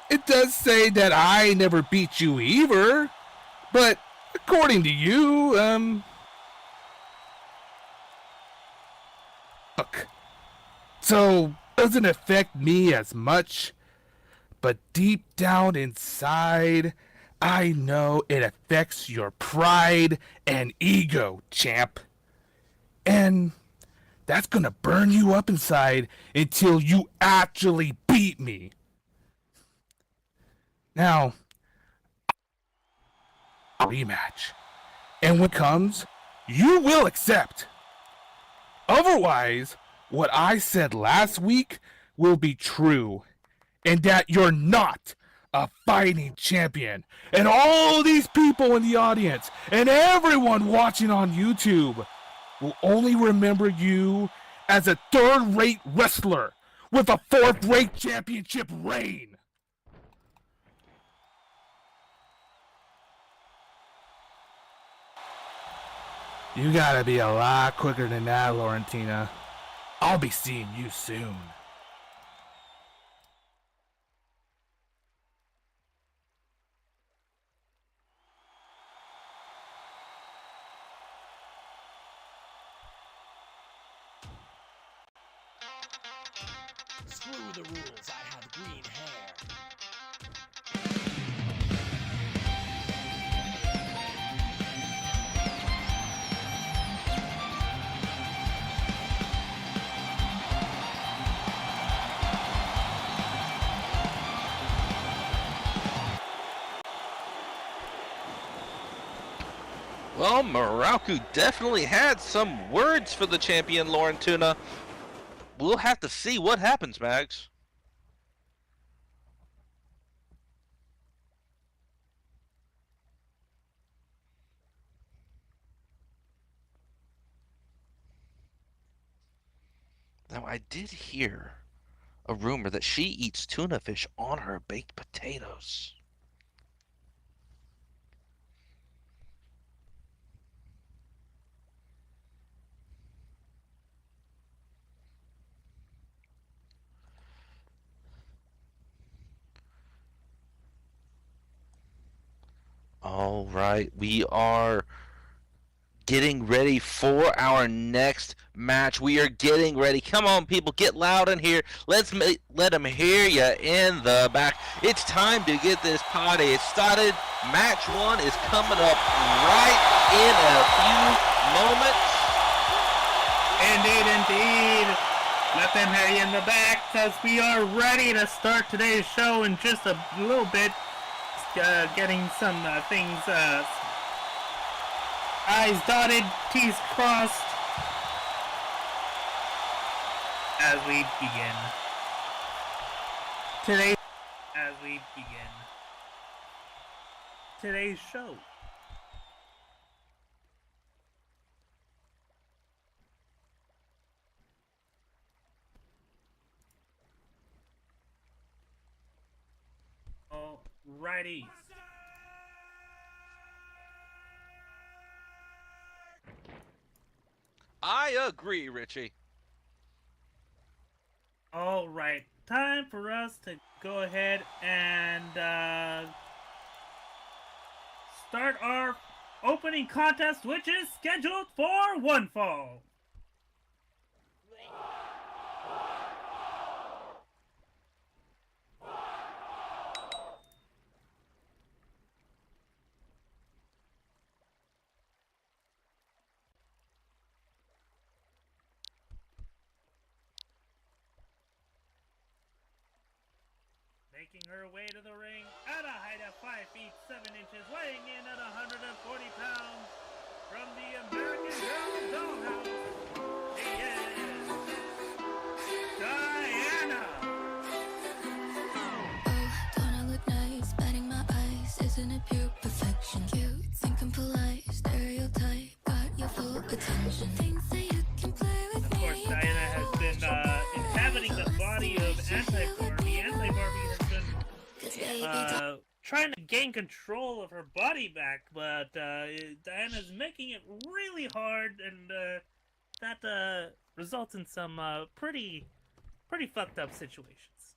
it does say that I never beat you either. But according to you, look. So, doesn't affect me as much. But deep down inside, I know it affects your pride and ego, champ. And that's gonna burn you up inside until you actually beat me. Now, a rematch. And when it comes, you will accept. Otherwise, what I said last week will be true. And that you're not a fighting champion. And all these people in the audience and everyone watching on YouTube will only remember you as a third-rate wrestler with a fourth-rate championship reign. You gotta be a lot quicker than that, Laurentina. I'll be seeing you soon. Screw the rules, I have green hair. Well, Muraku definitely had some words for the champion, Laurentina. We'll have to see what happens, Mags. Now, I did hear a rumor that she eats tuna fish on her baked potatoes. All right, we are getting ready for our next match. We are getting ready. Come on, people, get loud in here. Let them hear you in the back. It's time to get this party started. Match 1 is coming up right in a few moments. Indeed. Let them hear you in the back, because we are ready to start today's show in just a little bit. Getting some things, I's dotted, T's crossed, as we begin. Today's show. Alrighty. I agree, Richie. Alright, time for us to go ahead and start our opening contest, which is scheduled for one fall. Making her way to the ring at a height of 5 feet 7 inches, weighing in at 140 pounds, from the American Girl Dollhouse, she is Diana. Oh, don't I look nice? Batting my eyes, isn't it pure perfection? Cute, thinking polite, stereotype, got your full attention. Things that you can play with. Of course, Diana has been inhabiting the body of Anti-Barbie. Anti-Barbie has been trying to gain control of her body back, but Diana's making it really hard, and that results in some pretty fucked up situations.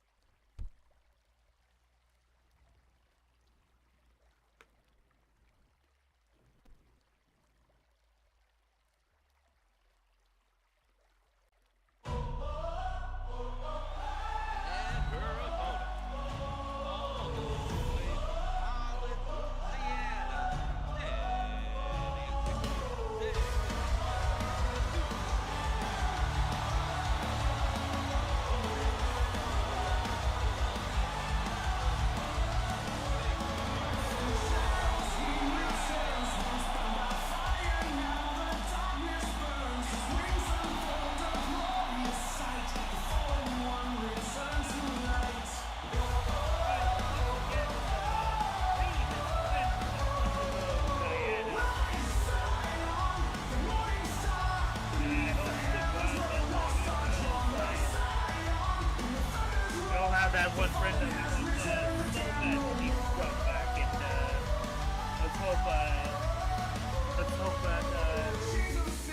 let's hope that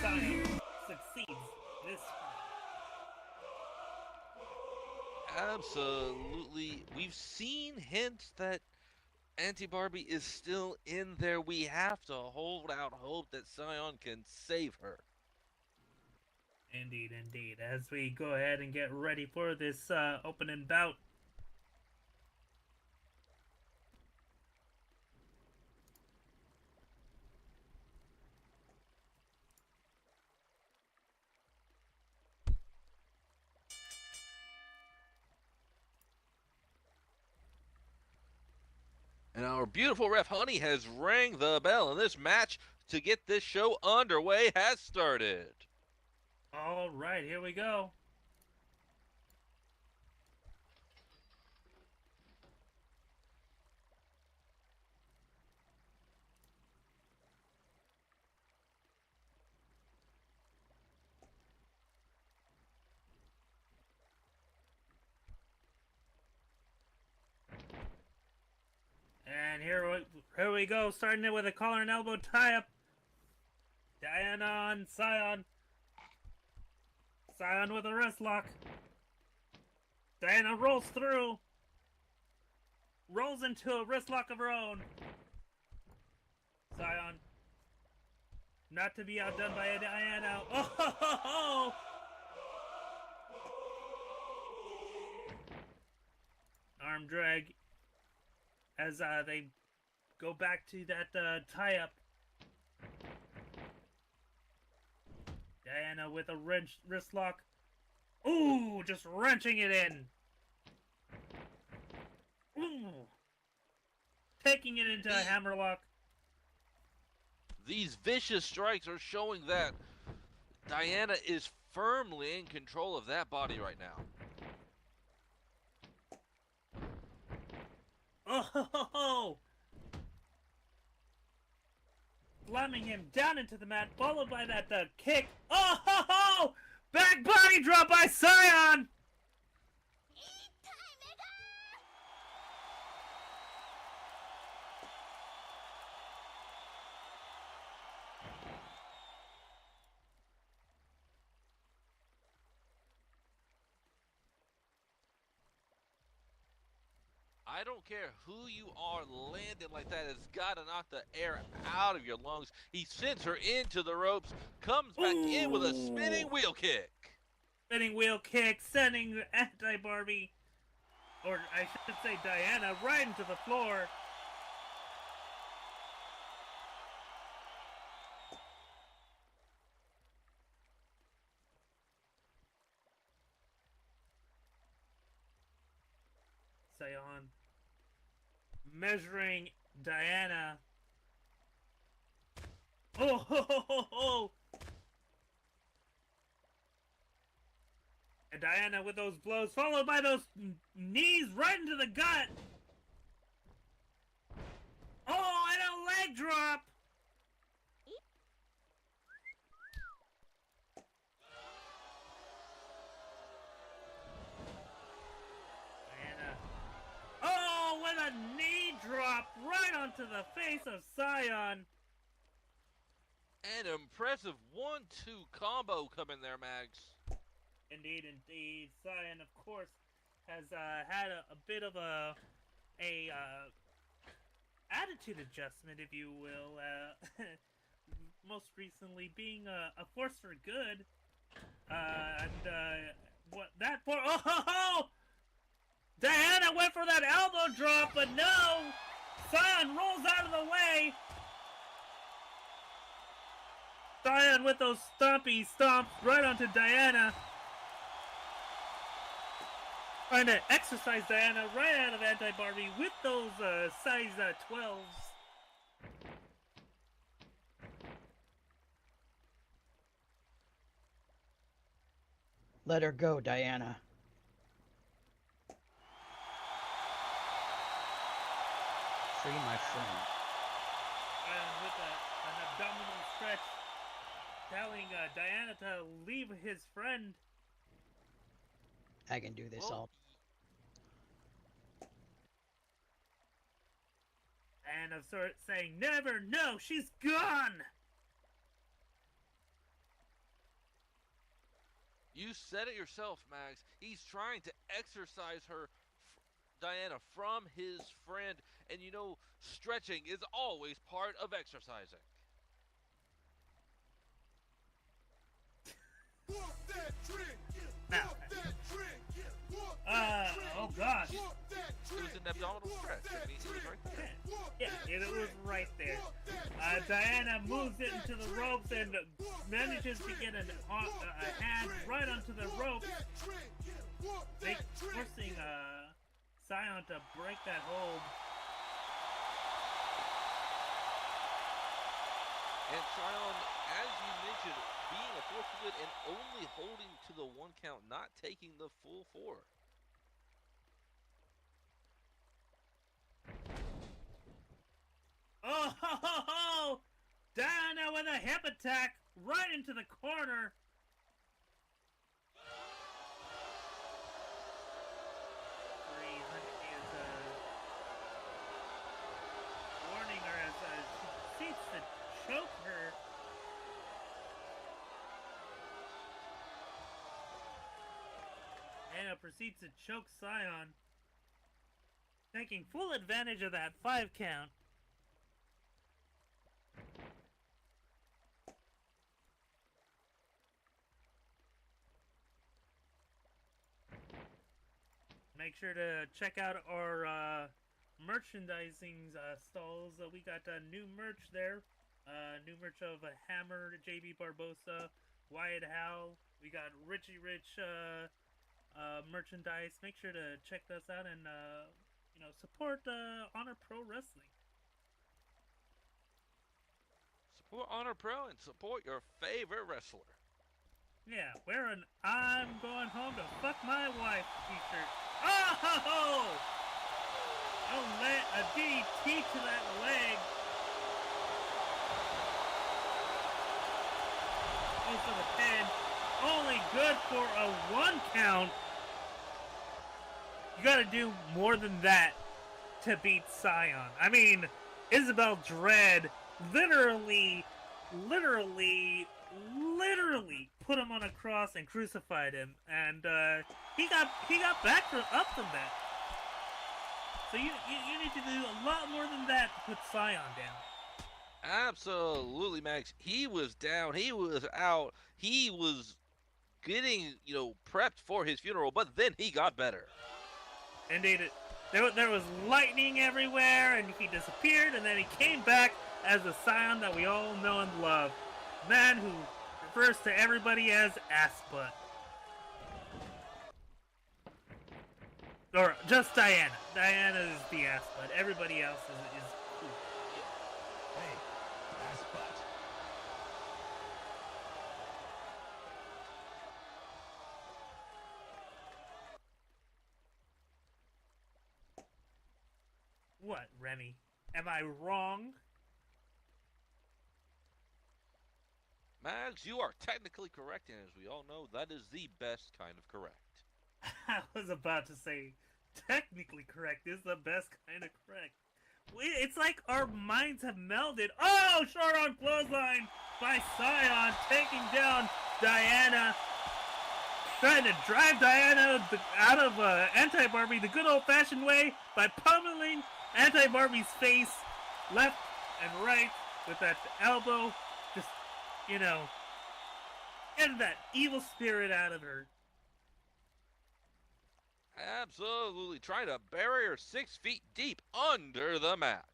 Sion succeeds this time. Absolutely. We've seen hints that Auntie Barbie is still in there. We have to hold out hope that Sion can save her. Indeed, indeed. As we go ahead and get ready for this opening bout. And our beautiful ref Honey has rang the bell, and this match to get this show underway has started. All right, here we go. And here we go, starting it with a collar and elbow tie-up. Diana on Sion. Sion with a wrist lock. Diana rolls through. Rolls into a wrist lock of her own. Sion. Not to be outdone by Diana. Oh, ho, ho, ho. Arm drag. As they go back to that tie-up. Diana with a wrist lock. Ooh, just wrenching it in. Ooh. Taking it into a hammerlock. These vicious strikes are showing that Diana is firmly in control of that body right now. Oh! Slamming him down into the mat, followed by that kick. Oh! Back body drop by Sion! I don't care who you are, landing like that has got to knock the air out of your lungs. He sends her into the ropes, comes back in with a spinning wheel kick. Spinning wheel kick, sending Anti-Barbie, or I should say Diana, right into the floor. Sion measuring Diana. Oh, ho, ho, ho, ho. And Diana with those blows, followed by those knees right into the gut. Oh, and a leg drop. Oh, with a knee drop right onto the face of Sion. An impressive 1-2 combo coming there, Mags. Indeed, indeed. Sion, of course, has had a bit of a attitude adjustment, if you will. Most recently being a force for good. What that for? Oh, ho, ho! Diana went for that elbow drop, but no! Sion rolls out of the way! Sion with those stompy stomps right onto Diana. Trying to exercise Diana right out of Anti-Barbie with those size 12s. Let her go, Diana. Free my friend. And with an abdominal stretch, telling Diana to leave his friend. I can do this all. Diana sort saying, never, no, she's gone! You said it yourself, Max. He's trying to exercise her, Diana, from his friend. And you know, stretching is always part of exercising. Now, oh gosh. It was an abdominal stretch. I mean, it was right there. Yeah, it was right there. Diana moves it into the ropes and manages to get a hand right onto the ropes, forcing Scion to break that hold. And Scion, as you mentioned, being a forfeit and only holding to the 1 count, not taking the full 4. Oh, ho, ho, ho! Diana with a hip attack right into the corner. Is warning her as she seeks to choke her. Diana proceeds to choke Scion, taking full advantage of that 5 count. Make sure to check out our merchandising stalls. We got new merch there. New merch of a Hammer, JB Barbosa, Wyatt Howe. We got Richie Rich merchandise. Make sure to check this out and support Honor Pro Wrestling. Support Honor Pro and support your favorite wrestler. Yeah, wear an I'm going home to fuck my wife t-shirt. Oh! Don't let a DDT to that leg. Goes for the pin. Only good for a 1 count. You gotta do more than that to beat Scion. I mean, Isabel Dread literally put him on a cross and crucified him, and he got back up from that. So you need to do a lot more than that to put Scion down. Absolutely, Max. He was down. He was out. He was getting, prepped for his funeral, but then he got better. Indeed, there was lightning everywhere, and he disappeared, and then he came back as the Scion that we all know and love. Man who refers to everybody as ass butt. Or just Diana. Diana is the ass butt. Everybody else is cool. Hey, ass butt. What, Remy? Am I wrong? Max, you are technically correct, and as we all know, that is the best kind of correct. I was about to say, technically correct is the best kind of correct. It's like our minds have melded. Oh, short arm clothesline by Scion, taking down Diana. Trying to drive Diana out of Anti-Barbie the good old-fashioned way by pummeling Anti-Barbie's face left and right with that elbow. Just, get that evil spirit out of her. Absolutely. Trying to bury her 6 feet deep under the mat.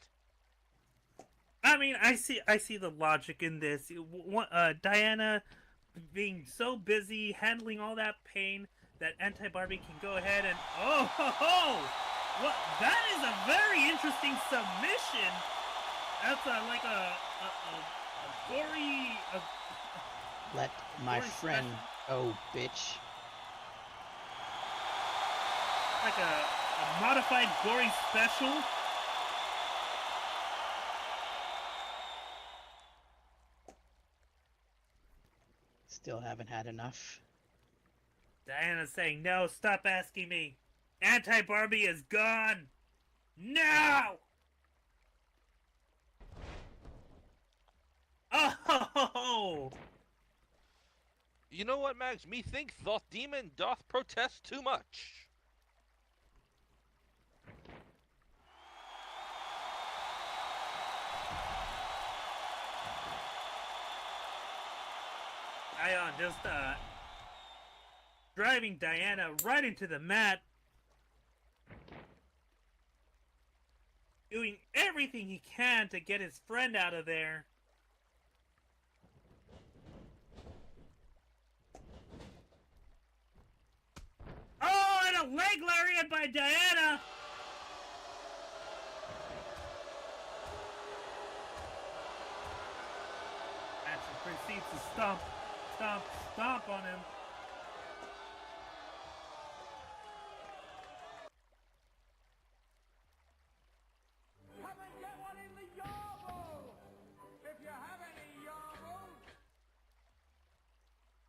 I mean, I see the logic in this. Diana being so busy handling all that pain that Anti-Barbie can go ahead and... Oh, ho, ho! What? That is a very interesting submission. That's like a gory... Let my gory friend special. go, bitch. Like a modified gory special. Still haven't had enough. Diana's saying, no, stop asking me. Anti-Barbie is gone. Now! You know what, Mags? Methinks the demon doth protest too much. Ion just driving Diana right into the mat, doing everything he can to get his friend out of there. Oh, and a leg lariat by Diana! Actually proceeds to stomp on him. Come and get one in the yarbo! If you have any yarbos!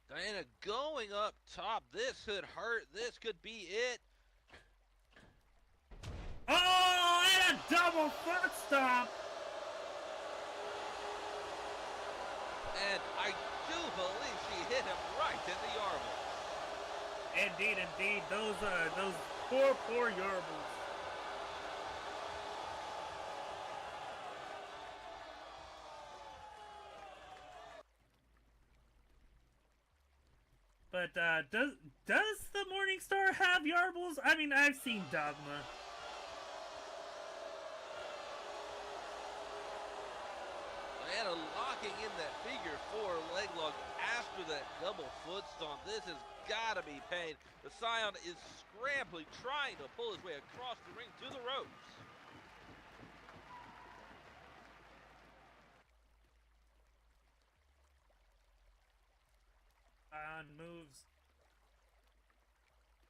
Diana going up top. This could hurt. This could be it. Oh, and a double foot stomp! And I do believe she hit him right in the yarble. Indeed, indeed. Those poor yarbles. But does the Morningstar have yarbles? I mean, I've seen Dogma. Diana locking in that figure 4 leg lock after that double foot stomp. This has got to be pain. The Scion is scrambling, trying to pull his way across the ring to the ropes. Scion moves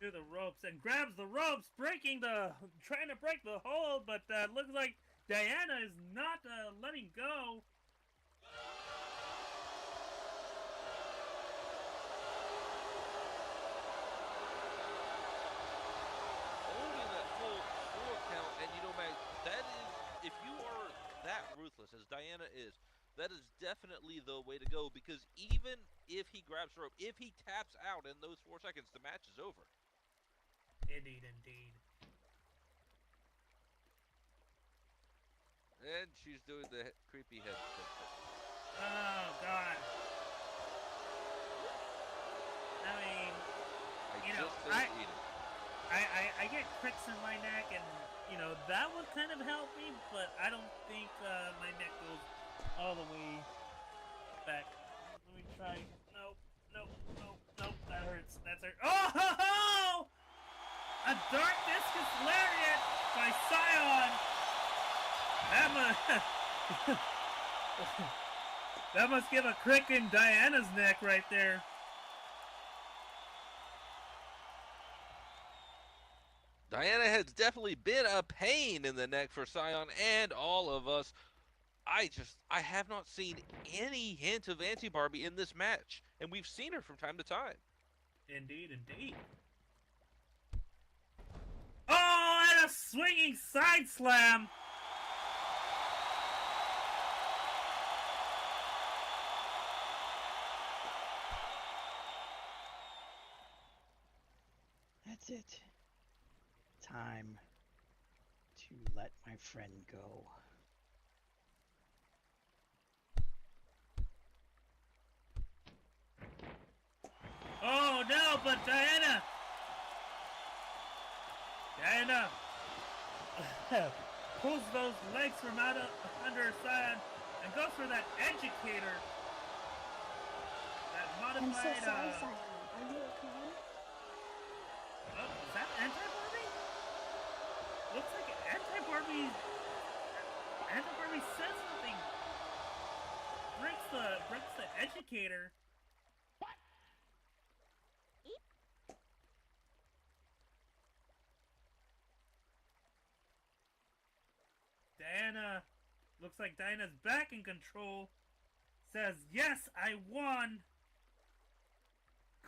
to the ropes and grabs the ropes, trying to break the hold, but looks like Diana is not letting go. Holding that full 4 count, and you know, Max, that is, if you are that ruthless as Diana is, that is definitely the way to go, because even if he grabs the rope, if he taps out in those 4 seconds, the match is over. Indeed, indeed. And she's doing the creepy head spin. Oh, God. I mean, you know, I get pricks in my neck, and, you know, that would kind of help me, but I don't think my neck goes all the way back. Let me try. Nope, nope, nope, nope. That hurts. That's hurt. Oh, ho, ho! A dark discus lariat by Scion. That must give a crick in Diana's neck right there. Diana has definitely been a pain in the neck for Scion and all of us. I have not seen any hint of Auntie Barbie in this match, and we've seen her from time to time. Indeed, indeed. Oh, and a swinging side slam. That's it. Time to let my friend go. Oh no, but Diana pulls those legs from under her side and goes for that educator. That I'm modified. so sorry, Simon. Are you okay? Oh, is that Anti-Barbie? Looks like Anti-Barbie says something. Breaks the educator. Diana, looks like Diana's back in control. Says, yes, I won.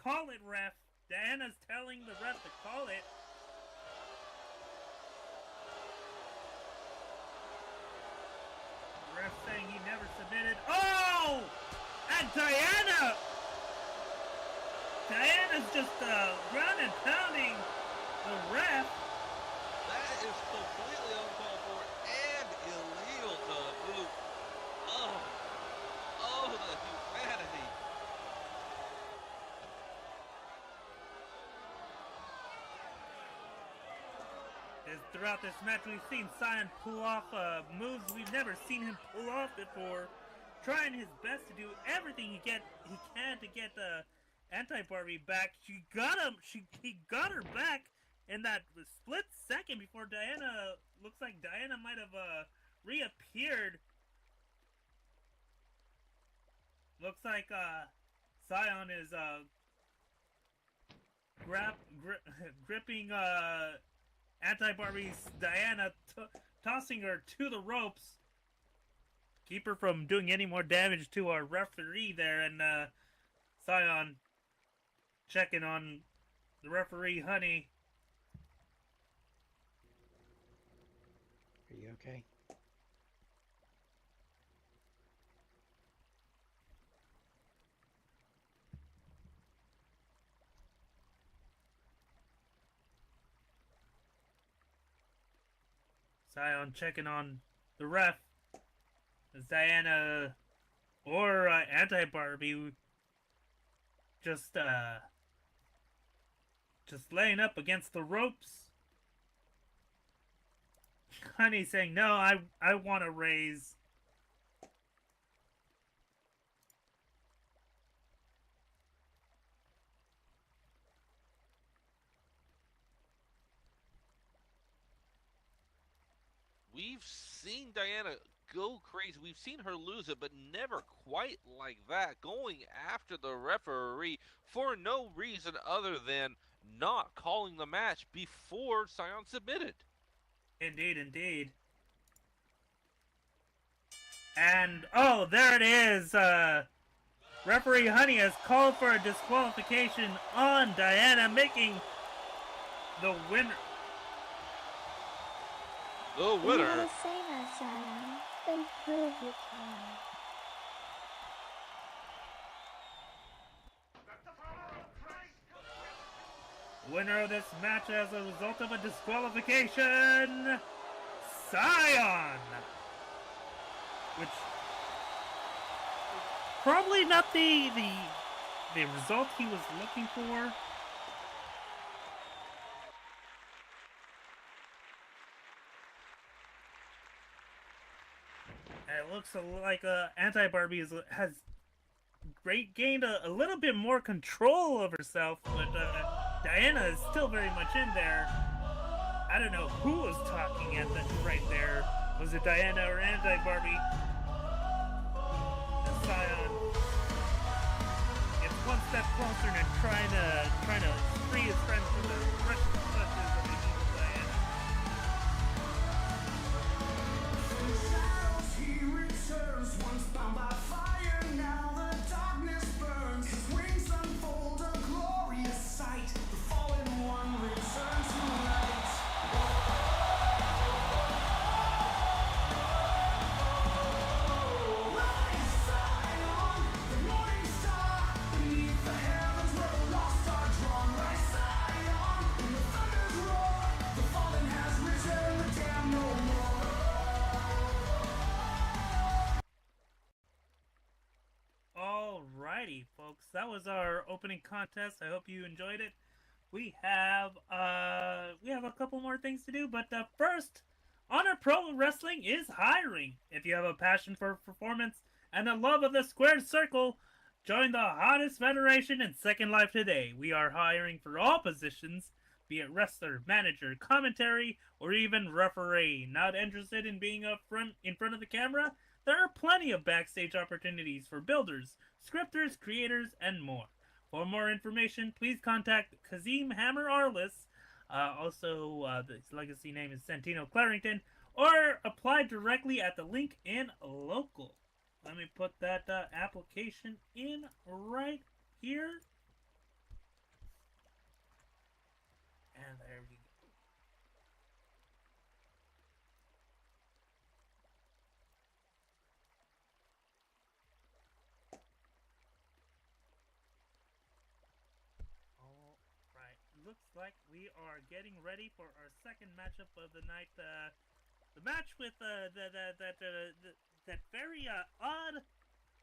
Call it, ref. Diana's telling the ref to call it. The ref saying he never submitted. Oh! And Diana Diana's just ground and pounding the ref. That is completely uncalled for and illegal to boot. Oh, the humanity. Throughout this match, we've seen Cyan pull off moves we've never seen him pull off before, trying his best to do everything he can to get Anti-Barbie back. He got her back in that split second before Diana. Looks like Diana might have reappeared. Looks like Cyan is gripping Anti-Barbie's Diana, tossing her to the ropes. Keep her from doing any more damage to our referee there, and Cyan checking on the referee, Honey. Are you okay? Cyan checking on the ref as Diana or Anti-Barbie just laying up against the ropes. Honey saying, no, I want to raise. We've seen Diana go crazy. We've seen her lose it, but never quite like that. Going after the referee for no reason other than not calling the match before Cyan submitted. Indeed, indeed. And, oh, there it is. Referee Honey has called for a disqualification on Diana, making the winner. The You winner. gotta say that, Zion. Improve your time. Winner of this match as a result of a disqualification, Cyan. Which probably not the result he was looking for. And it looks like Anti-Barbie has gained a little bit more control of herself, but Diana is still very much in there. I don't know who was talking at that right there. Was it Diana or Anti-Barbie? Cyan gets one step closer and trying to free his friend from the precious clutches of the evil Diana. He returns once bound by fire. Now the darkness burns. His wings unfold a glorious sight. The fallen one returns to light. Rise, Zion, the morning star. Beneath the heavens where the lost are drawn. Rise, Zion, in the thunder's roar. The fallen has risen, the damned no more. Alrighty, folks, that was our opening contest. I hope you enjoyed it. We have a couple more things to do, but first, Honor Pro Wrestling is hiring. If you have a passion for performance and a love of the squared circle, join the hottest federation in Second Life today. We are hiring for all positions, be it wrestler, manager, commentary, or even referee. Not interested in being in front of the camera? There are plenty of backstage opportunities for builders, scripters, creators, and more. For more information, please contact Kazim Hammer Arliss. His legacy name is Santino Clarington, or apply directly at the link in local. Let me put that application in right here. And there we go. looks like we are getting ready for our second matchup of the night. The match with that very odd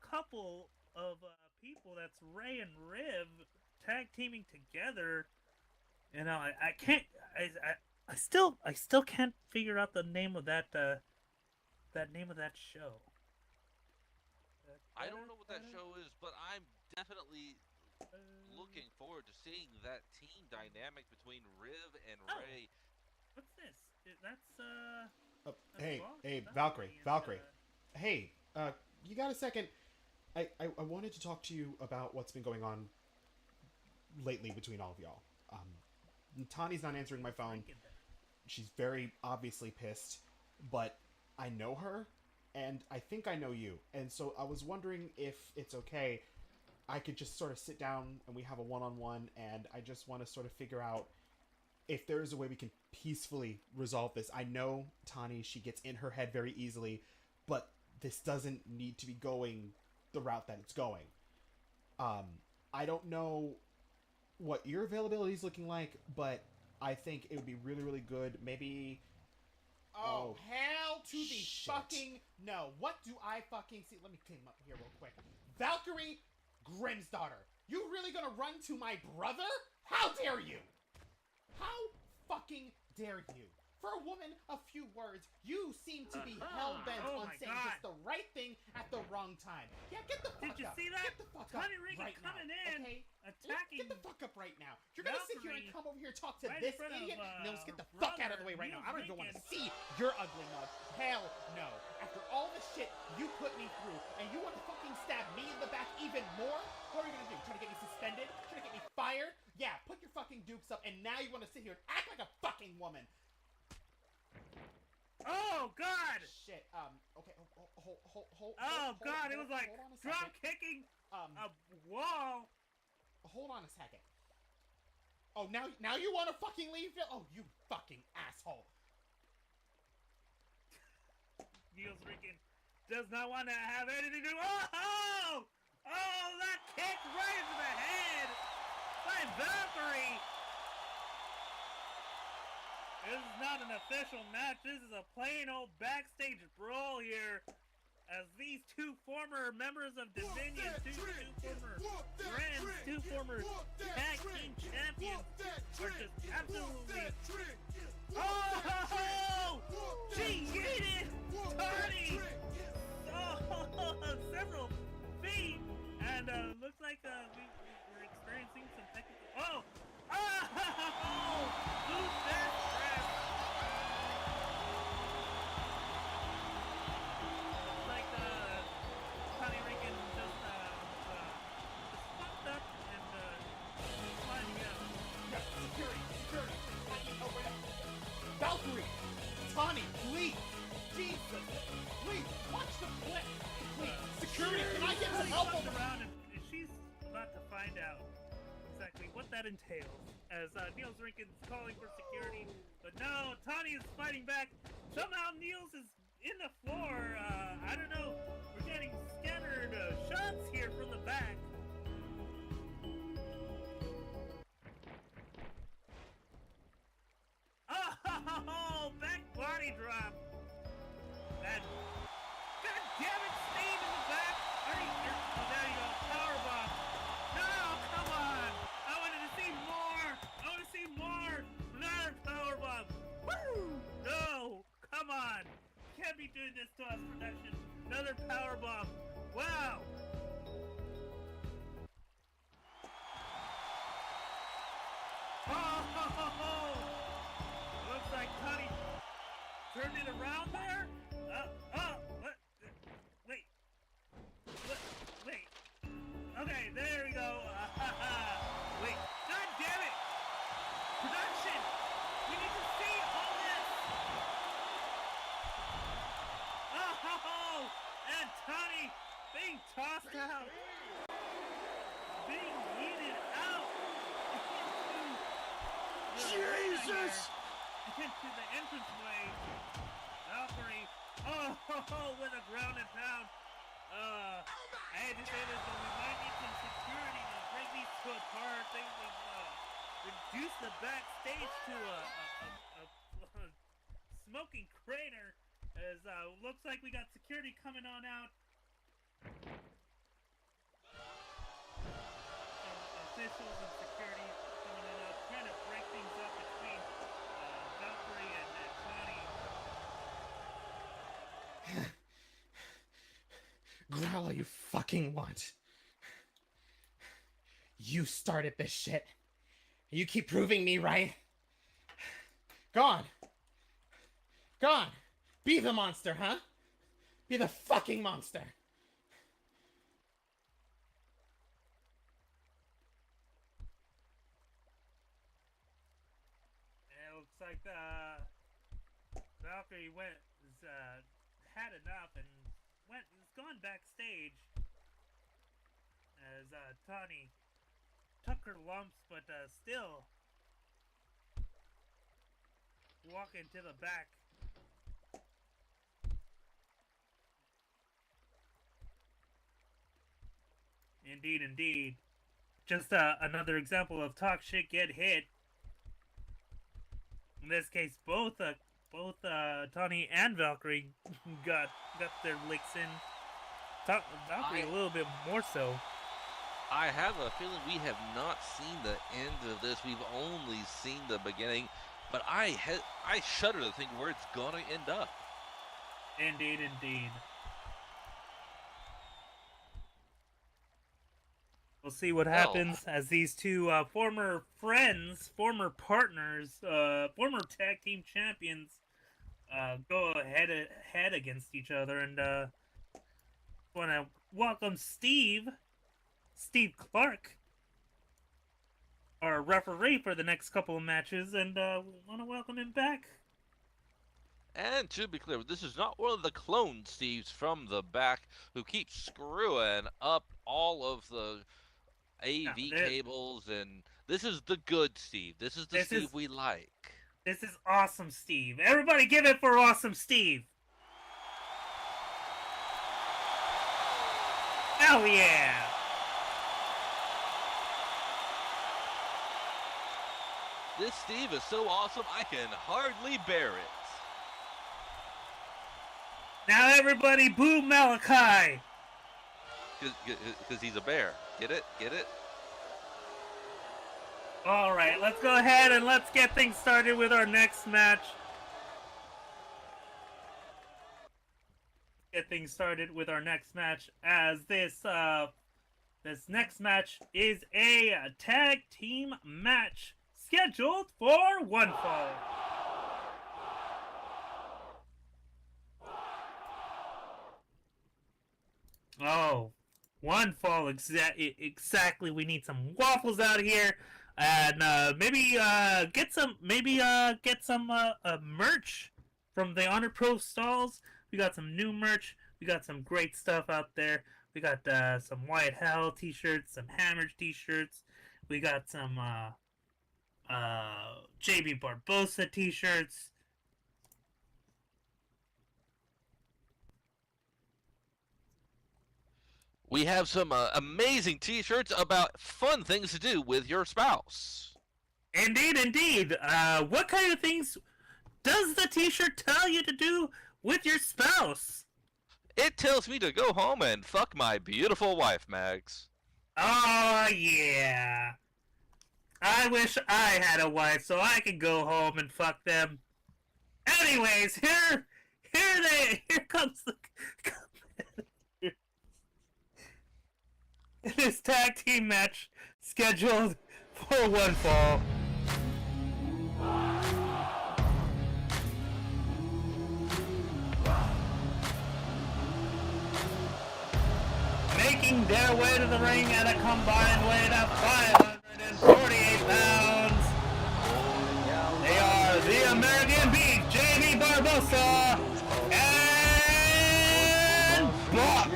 couple of people. That's Ray and Riv tag teaming together. You know, I can't. I still can't figure out the name of that name of that show. I don't know what that show is, but I'm definitely looking forward to seeing that team dynamic between Riv and Ray. What's this? That's Hey, Valkyrie. Hey, you got a second? I wanted to talk to you about what's been going on lately between all of y'all. Tani's not answering my phone. She's very obviously pissed, but I know her, and I think I know you. And so I was wondering if it's okay, I could just sort of sit down and we have a one-on-one, and I just want to sort of figure out if there is a way we can peacefully resolve this. I know Tani, she gets in her head very easily, but this doesn't need to be going the route that it's going. I don't know what your availability is looking like, but I think it would be really, really good. Maybe... Oh, hell to the fucking... No, what do I fucking see? Let me clean up here real quick. Valkyrie Grimsdaughter, you really gonna run to my brother? How dare you? How fucking dare you? For a woman of few words, you seem to be hell-bent on saying just the right thing at the wrong time. Yeah, get the fuck up. Did you see that? Get the fuck Tani up Regan right coming now, in, okay? attacking. Get the fuck up right now. You're gonna sit here and Valkyrie come over here and talk to right this in front of, idiot? No, let's get the fuck out of the way right now. I don't even want to see your ugly mug. Hell no. After all the shit you put me through, and you want to fucking stab me in the back even more? What are you gonna do? Try to get me suspended? Try to get me fired? Yeah, put your fucking dukes up, and now you want to sit here and act like a fucking woman. Oh God! Shit. Okay. Hold. Oh God! It was like hold on a drop second. kicking a wall. Hold on a second. Oh, now you want to fucking leave? Oh, you fucking asshole. Niels Rican does not want to have anything to do. Oh! Oh! That kick right into the head by Valkyrie. This is not an official match. This is a plain old backstage brawl here. As these two former members of Dominion, two former friends, two former tag team champions are just absolutely... Oh! She yeeted Tani! Oh, several feet! And looks like we're experiencing some technical... Oh! Oh! Who's that? Valkyrie! Tani, please! Jesus! Please, watch the flip! Please, security, can I get some help over around, and she's about to find out exactly what that entails. As Niels Rinkin's calling for security, but no, Tani is fighting back. Somehow Niels is in the floor. I don't know. We're getting scattered shots here from the back. Oh, back body drop. That. God damn it, Steve in the back. Oh, there you go. Powerbomb. No, come on. I wanted to see more. I want to see more. Another powerbomb. Woo! No, come on. Can't be doing this to us, production. Another powerbomb. Wow. Oh! Looks like Tani turned it around there. What? Wait. Wait. Okay, there we go. Wait. God damn it! Production! We need to see all this! Oh! And Tani being tossed out! Being yeeted out! Jesus! Into the entranceway. Valkyrie. Oh, with a ground and pound. I had to say this, but we might need some security to break these two apart. reduced the backstage to a smoking crater. As looks like we got security coming on out. Some officials and security coming on out, trying to break things up between Valkyrie and Tony. Growl all you fucking want. You started this shit. You keep proving me right. Go on. Go on. Be the monster, huh? Be the fucking monster. It looks like Valkyrie had enough and has gone backstage as Tawny took her lumps, but still walking to the back. Indeed, indeed. Just another example of talk shit, get hit. In this case, both Tawny and Valkyrie got their licks in. Valkyrie a little bit more so. I have a feeling we have not seen the end of this. We've only seen the beginning, but I shudder to think where it's gonna end up. Indeed, indeed. We'll see what happens as these two former friends, former partners, former tag team champions go head against each other. And want to welcome Steve Clark, our referee for the next couple of matches, and want to welcome him back. And to be clear, this is not one of the clone Steves from the back who keeps screwing up all of the AV cables, and this is the good Steve. This is the Steve we like. This is awesome Steve. Everybody give it for awesome Steve. Hell yeah. This Steve is so awesome, I can hardly bear it. Now everybody boo Malachi. Because he's a bear. Get it? Get it? Alright, let's go ahead and let's get things started with our next match. As this next match is a tag team match scheduled for one fall. Oh, one fall exactly. We need some waffles out here, and maybe get some merch from the Honor Pro stalls. We got some new merch. We got some great stuff out there. We got some Wyatt Hell t-shirts, some Hammer t-shirts. We got some JB Barbosa t-shirts. We have some amazing t-shirts about fun things to do with your spouse. Indeed, indeed. What kind of things does the t-shirt tell you to do with your spouse? It tells me to go home and fuck my beautiful wife, Mags. Oh, yeah. I wish I had a wife so I could go home and fuck them. Anyways, here comes the this tag team match scheduled for one fall. Making their way to the ring at a combined weight of 548 pounds. They are the American Beast, JB Barbosa, and Buck.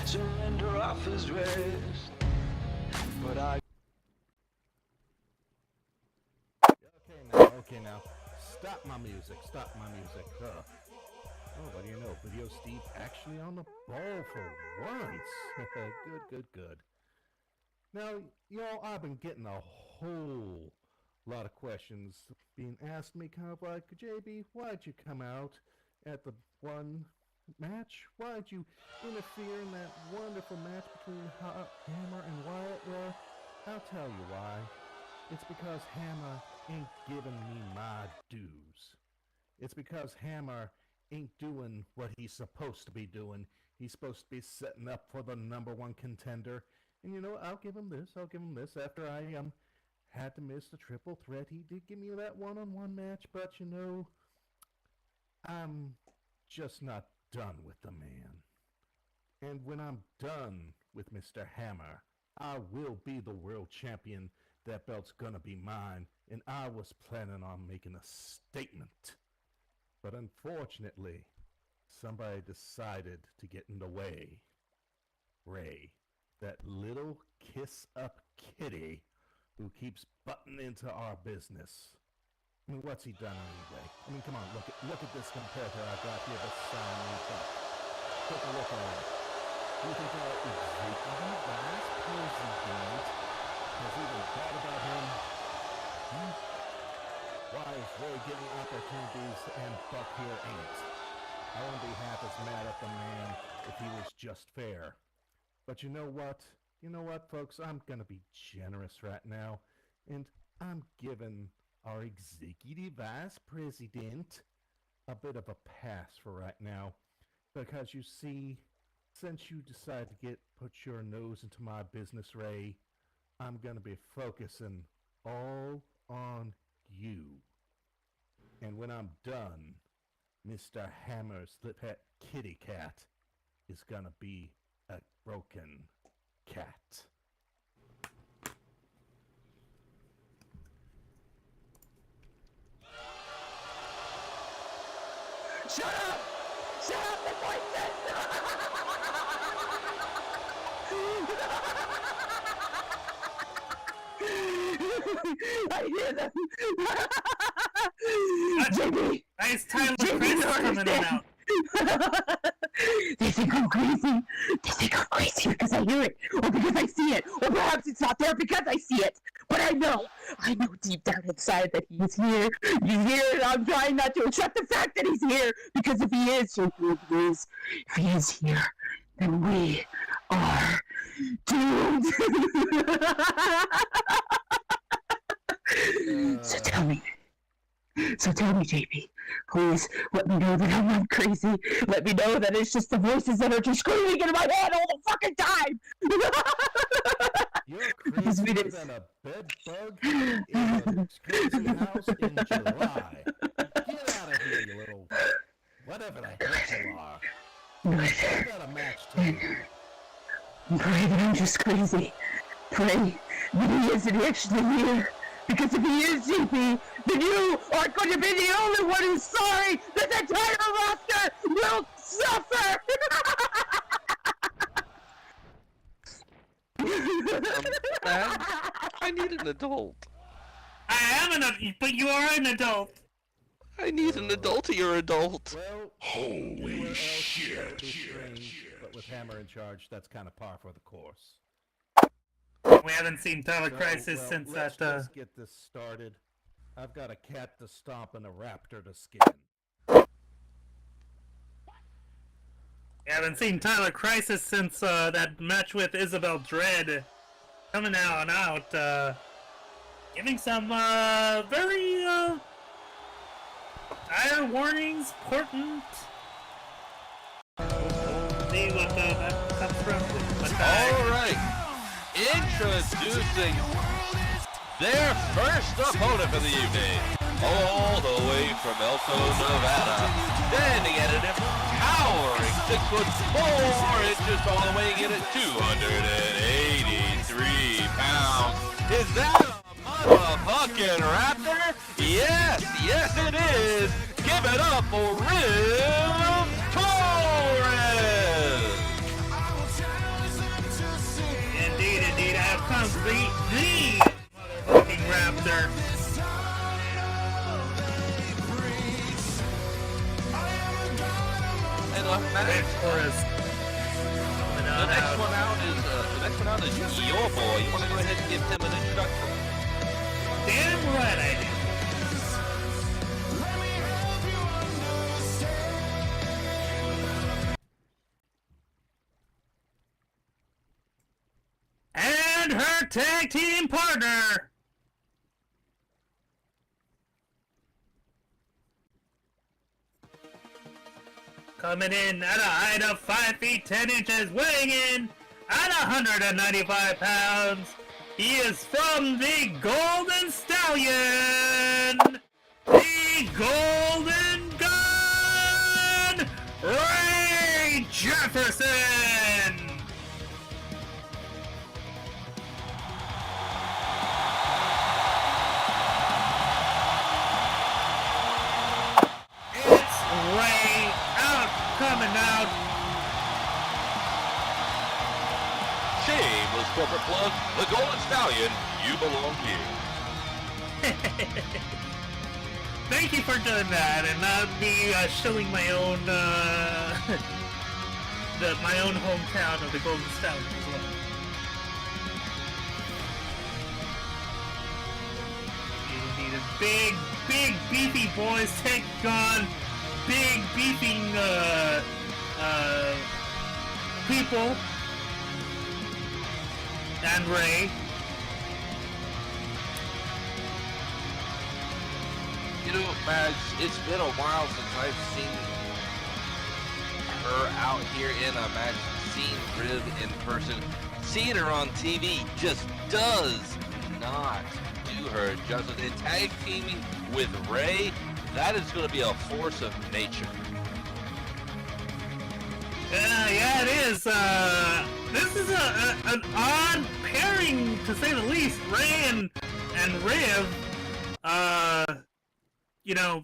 Surrender off his rest, but I. Okay now, stop my music, Oh, what do you know, Video Steve actually on the ball for once. Good. Now, y'all, I've been getting a whole lot of questions being asked me, kind of like, JB, why'd you come out at the one match? Why'd you interfere in that wonderful match between Hammer and Wyatt? Well, I'll tell you why. It's because Hammer ain't giving me my dues. It's because Hammer ain't doing what he's supposed to be doing. He's supposed to be setting up for the number one contender. And you know, I'll give him this. After I had to miss the triple threat, he did give me that one-on-one match, but you know, I'm just not done with the man. And when I'm done with Mr. Hammer, I will be the world champion. That belt's gonna be mine, and I was planning on making a statement. But unfortunately, somebody decided to get in the way. Ray, that little kiss-up kitty who keeps butting into our business. I mean, what's he done anyway? I mean, come on, look at this competitor I got here beside me. Take a look at him. Do you think that executive vice president has even thought about him? Why is Ray getting opportunities and Buck here ain't? I wouldn't be half as mad at the man if he was just fair. But you know what? You know what, folks? I'm gonna be generous right now, and I'm giving our executive vice president a bit of a pass for right now, because you see, since you decided to put your nose into my business, Ray, I'm gonna be focusing all on you. And when I'm done, Mr. Hammer's Sliphat kitty cat is gonna be a broken cat. Shut up! Shut up, the voices! I hear them! JB! Nice Tyler Chris coming out. They think I'm crazy. They think I'm crazy because I hear it, or because I see it, or perhaps it's not there because I see it. But I know deep down inside that he's here. He's here, and I'm trying not to accept the fact that he's here, because if he is, if he is here, then we are doomed. So tell me, JP, please let me know that I'm not crazy. Let me know that it's just the voices that are just screaming in my head all the fucking time. You're crazier than a bed bug in a crazy house in July. Get out of here, you little whatever the heck you are. I got a match to do. Pray that I'm just crazy. Pray that he isn't actually here. Because if he is, JP, then you are going to be the only one who's sorry that the entire roster will suffer! Man, I need an adult. I am an adult, but you are an adult. I need an adultier adult. Well, holy shit. But with Hammer in charge, that's kind of par for the course. We haven't seen Tyler Crisis since let's that, just get this started. I've got a cat to stomp and a raptor to skin. We haven't seen Tyler Crisis since that match with Isabel Dread. Coming out, giving some very dire warnings, important. See what that comes from. All right. Introducing their first opponent for the evening, all the way from Elko, Nevada, standing at an empowering 6'4" all the way in at 283 pounds. Is that a motherfucking raptor? Yes, it is. Give it up for Riv Torres. Indeed, I have come to the motherfucking raptor. And the next one out is your boy. You want to go ahead and give him an introduction? Damn right I do. Let me help you understand. And her tag team partner. Coming in at a height of 5 feet 10 inches, weighing in at 195 pounds. He is from the Golden Stallion, the Golden Gun, Ray Jefferson. It's Ray coming out. Shameless corporate plug. The Golden Stallion, you belong here. Thank you for doing that, and not me shilling my own my own hometown of the Golden Stallion as well. You need a big, beefy boys take on big, beefing people. And Ray. You know, Mags, it's been a while since I've seen her out here in a match, seen Riv in person. Seeing her on TV just does not do her justice. And tag teaming with Ray, that is going to be a force of nature. Yeah, it is. This is an odd pairing, to say the least. Ray and Riv.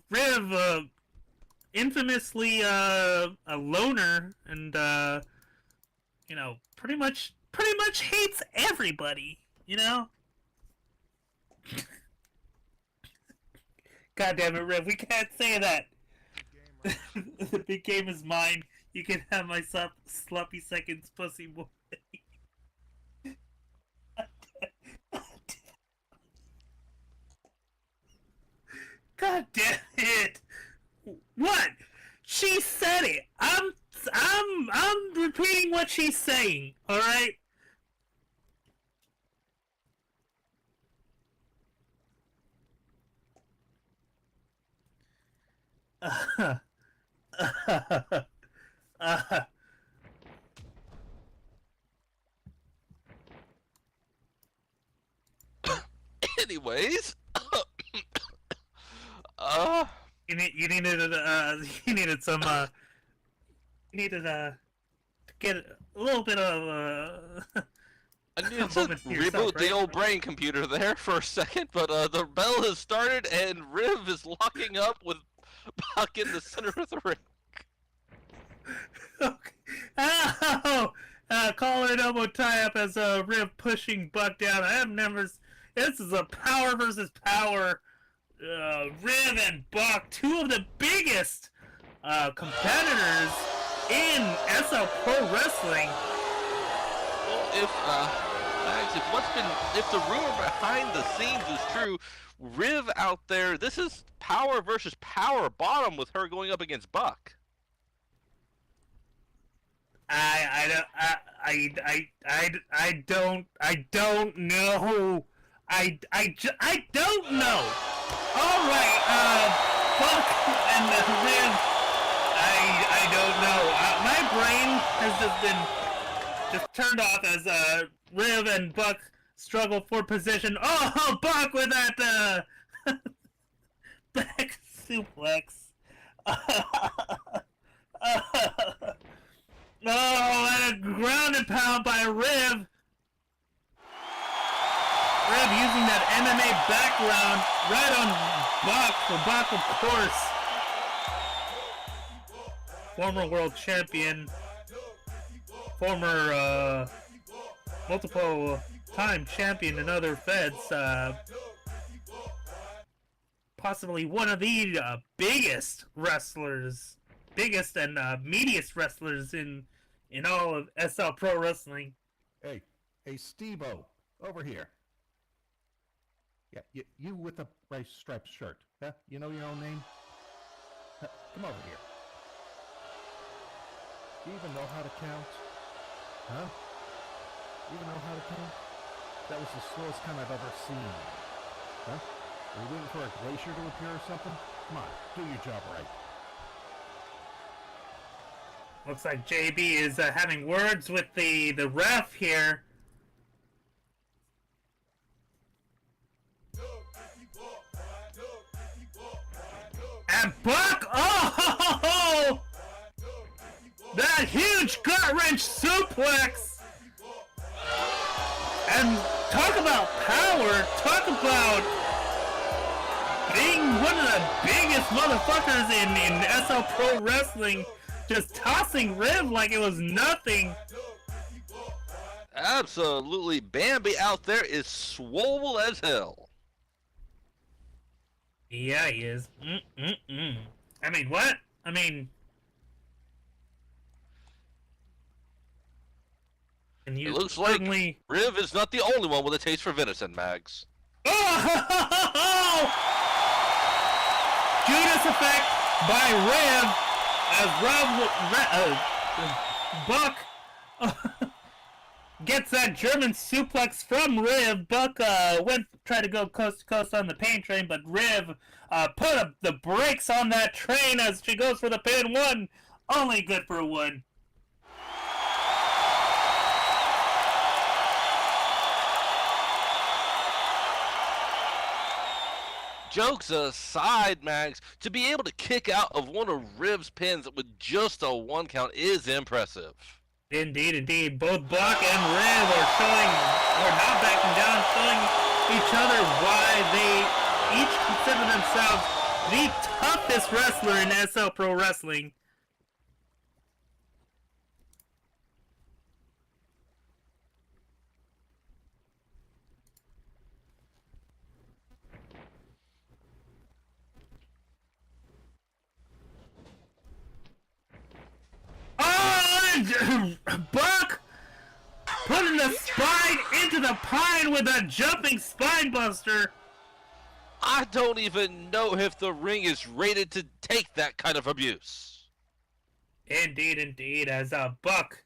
Riv, infamously a loner, and pretty much hates everybody. You know. God damn it, Riv! We can't say that. The big game is mine. You can have my sloppy seconds, pussy boy. God damn it! What? She said it. I'm repeating what she's saying. All right. Anyways, you needed some to get a little bit of I needed to reboot the old brain computer there for a second, but the bell has started and Riv is locking up with Buck in the center of the ring. Okay. Oh! Collar and elbow tie-up as Riv pushing Buck down. I have never... This is a power versus power. Riv and Buck, two of the biggest competitors in SL Pro Wrestling. Well, if the rumor behind the scenes is true, Riv out there, this is power versus power bottom with her going up against Buck. I don't know. I don't know. All right, Buck and Riv. I don't know. My brain has just turned off as Riv and Buck struggle for position. Oh, Buck with that back suplex. Oh, and a ground and pound by Riv. Riv using that MMA background right on Buck. For Buck, of course. Former world champion. Former multiple time champion in other feds. Possibly one of the biggest wrestlers. Biggest and meatiest wrestlers in all of SL Pro Wrestling. Hey, Steve-O, over here. Yeah, you with the bright striped shirt. Huh? You know your own name? Huh, come over here. Do you even know how to count? Huh? You even know how to count? That was the slowest count I've ever seen. Huh? Are you waiting for a glacier to appear or something? Come on, do your job right. Looks like JB is having words with the ref here. And Buck, oh! That huge gut-wrench suplex! And talk about power, talk about being one of the biggest motherfuckers in SL Pro Wrestling, just tossing Riv like it was nothing. Absolutely, Bambi out there is swole as hell. Yeah, he is. I mean, what? I mean... And It looks like Riv is not the only one with a taste for venison, Mags. Oh! Judas effect by Riv as Buck gets that German suplex from Riv. Buck tried to go coast to coast on the pain train, but Riv put the brakes on that train as she goes for the pin. One, only good for one. Jokes aside, Mags, to be able to kick out of one of Riv's pins with just a 1 count is impressive. Indeed, indeed. Both Buck and Riv are not backing down, showing each other why they each consider themselves the toughest wrestler in SL Pro Wrestling. Oh, Buck putting the spine into the pine with a jumping spine buster. I don't even know if the ring is rated to take that kind of abuse. Indeed, indeed, as Buck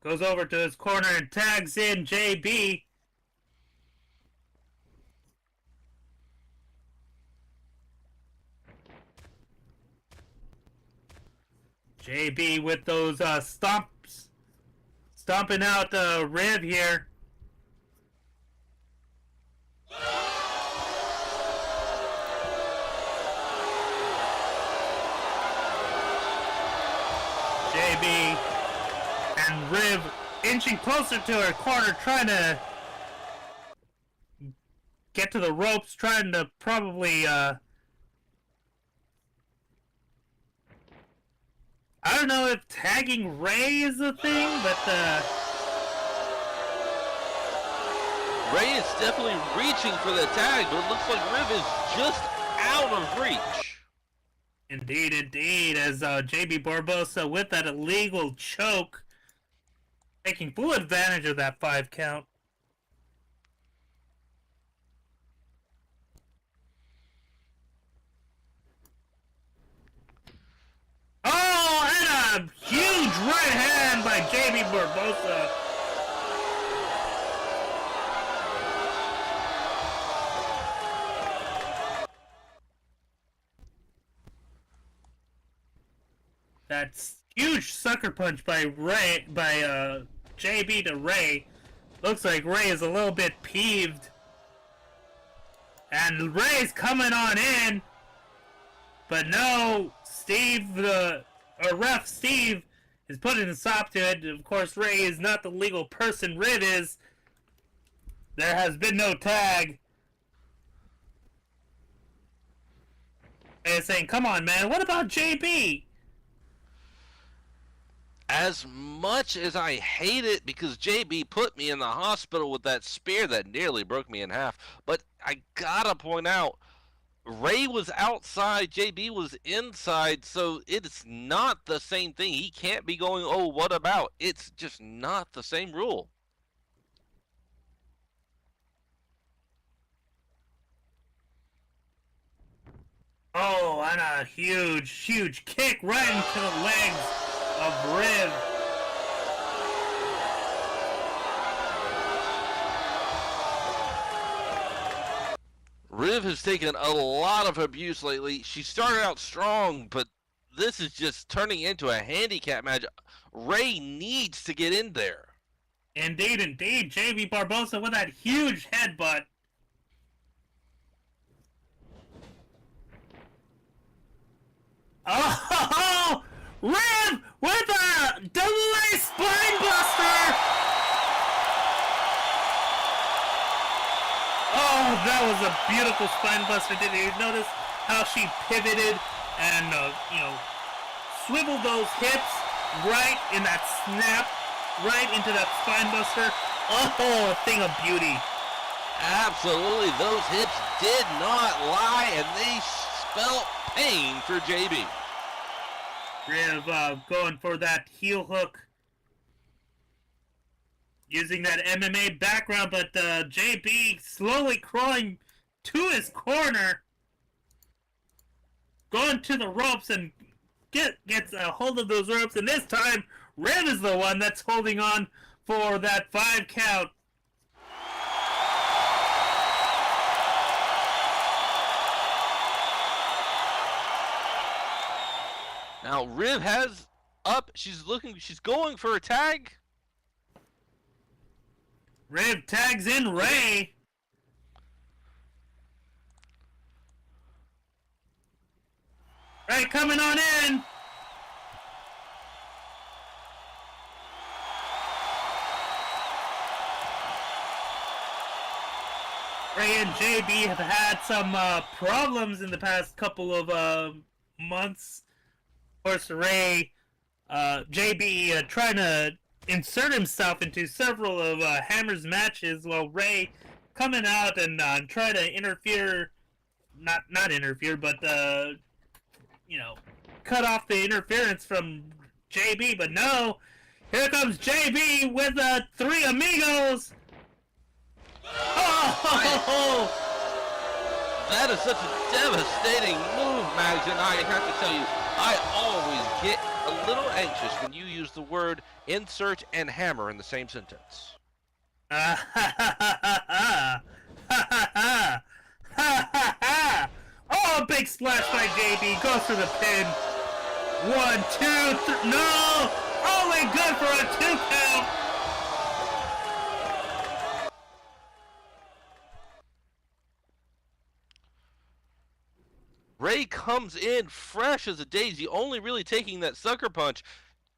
goes over to his corner and tags in JB. JB with those stomps, stomping out Riv here. JB and Riv inching closer to her corner, trying to get to the ropes, trying to probably I don't know if tagging Ray is a thing, but Ray is definitely reaching for the tag, but it looks like Riv is just out of reach. Indeed, indeed, as JB Barbosa with that illegal choke, taking full advantage of that 5 count. Oh, and a huge right hand by JB Barbosa. That's huge sucker punch by JB to Ray. Looks like Ray is a little bit peeved. And Ray's coming on in. But no, ref Steve is putting a stop to it. Of course, Ray is not the legal person. Riv is. There has been no tag. And saying, come on, man, what about JB? As much as I hate it because JB put me in the hospital with that spear that nearly broke me in half, but I gotta point out, Ray was outside, JB was inside, so it's not the same thing. He can't be going, oh, what about? It's just not the same rule. Oh, and a huge kick right into the legs of Riv. Riv has taken a lot of abuse lately. She started out strong, but this is just turning into a handicap match. Ray needs to get in there. Indeed. JB Barbosa with that huge headbutt. Oh, Riv with a double-A spine buster. Oh, that was a beautiful spine buster. Did you notice how she pivoted and, swiveled those hips right in that snap, right into that spine buster? Oh, a thing of beauty. Absolutely, those hips did not lie, and they spelled pain for JB. Riv going for that heel hook. Using that MMA background, but JB slowly crawling to his corner. Going to the ropes and gets a hold of those ropes, and this time Riv is the one that's holding on for that 5 count. Now Riv has up. She's going for a tag. Riv tags in Ray. Ray coming on in. Ray and JB have had some problems in the past couple of months. Of course, Ray, JB trying to insert himself into several of Hammer's matches, while Ray coming out and try to interfere, not interfere, but cut off the interference from JB. But no, here comes JB with 3 amigos. Oh! That is such a devastating move, Mags, and I have to tell you, I always get a little anxious when you use the word insert and hammer in the same sentence. Oh, big splash by JB. Goes for the pin. 1, 2, 3. No! Only good for a 2 count. Ray comes in fresh as a daisy, only really taking that sucker punch.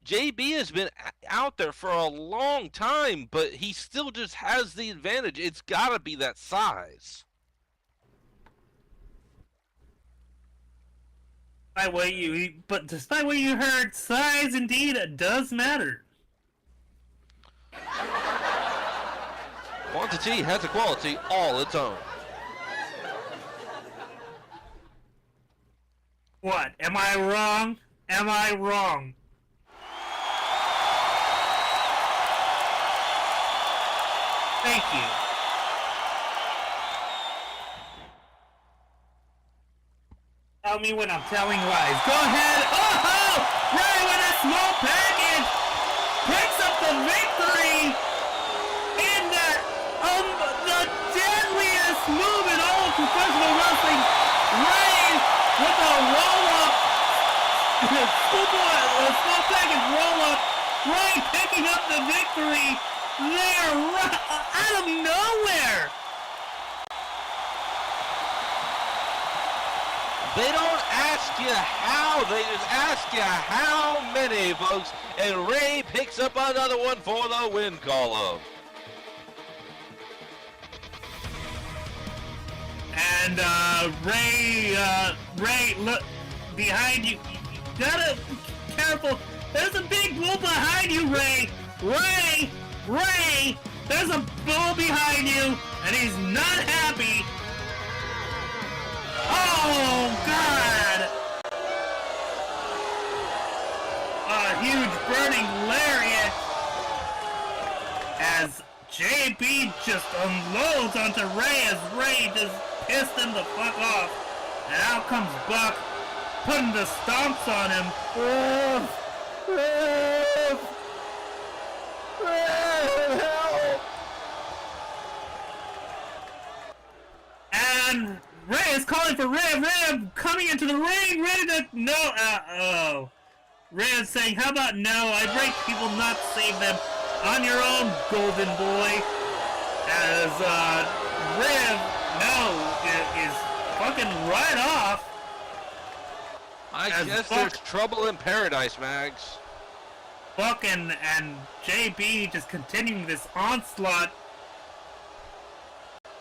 JB has been out there for a long time, but he still just has the advantage. It's got to be that size. Despite what you heard, size indeed does matter. Quantity has a quality all its own. What? Am I wrong? Am I wrong? Thank you. Tell me when I'm telling lies. Go ahead. Oh! Ray with a small package picks up the victory in the deadliest move in all of professional wrestling. Ray with a roll-up. Small package roll-up. Ray picking up the victory there out of nowhere. They don't ask you how, they just ask you how many, folks. And Ray picks up another one for the win column. And Ray, look behind you. You gotta be careful. There's a big bull behind you, Ray. Ray, there's a bull behind you, and he's not happy. Oh, God! A huge burning lariat as JB just unloads onto Ray as Ray just pissed him the fuck off. And out comes Buck, putting the stomps on him. And Ray is calling for Rev. Rev coming into the ring, ready to... No, Rev saying, how about no? I'd rate people not to save them on your own, golden boy. As, Rev, is fucking right off. I guess there's trouble in paradise, Mags. Buck and JB just continuing this onslaught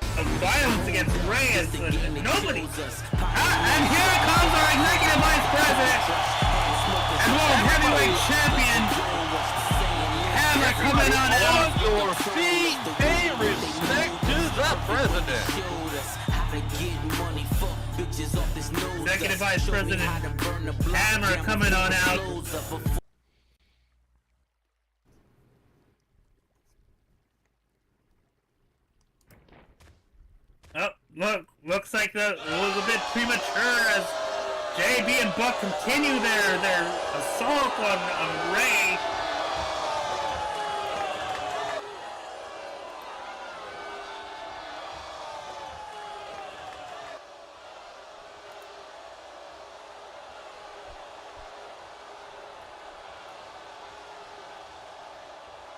of violence against Ray as nobody. And here comes our executive vice president and world heavyweight champion, Hammer, coming on out. Your feet, pay respect to the president. Executive Vice President Hammer coming on out. Oh, looks like that was a bit premature as JB and Buck continue their assault on Ray.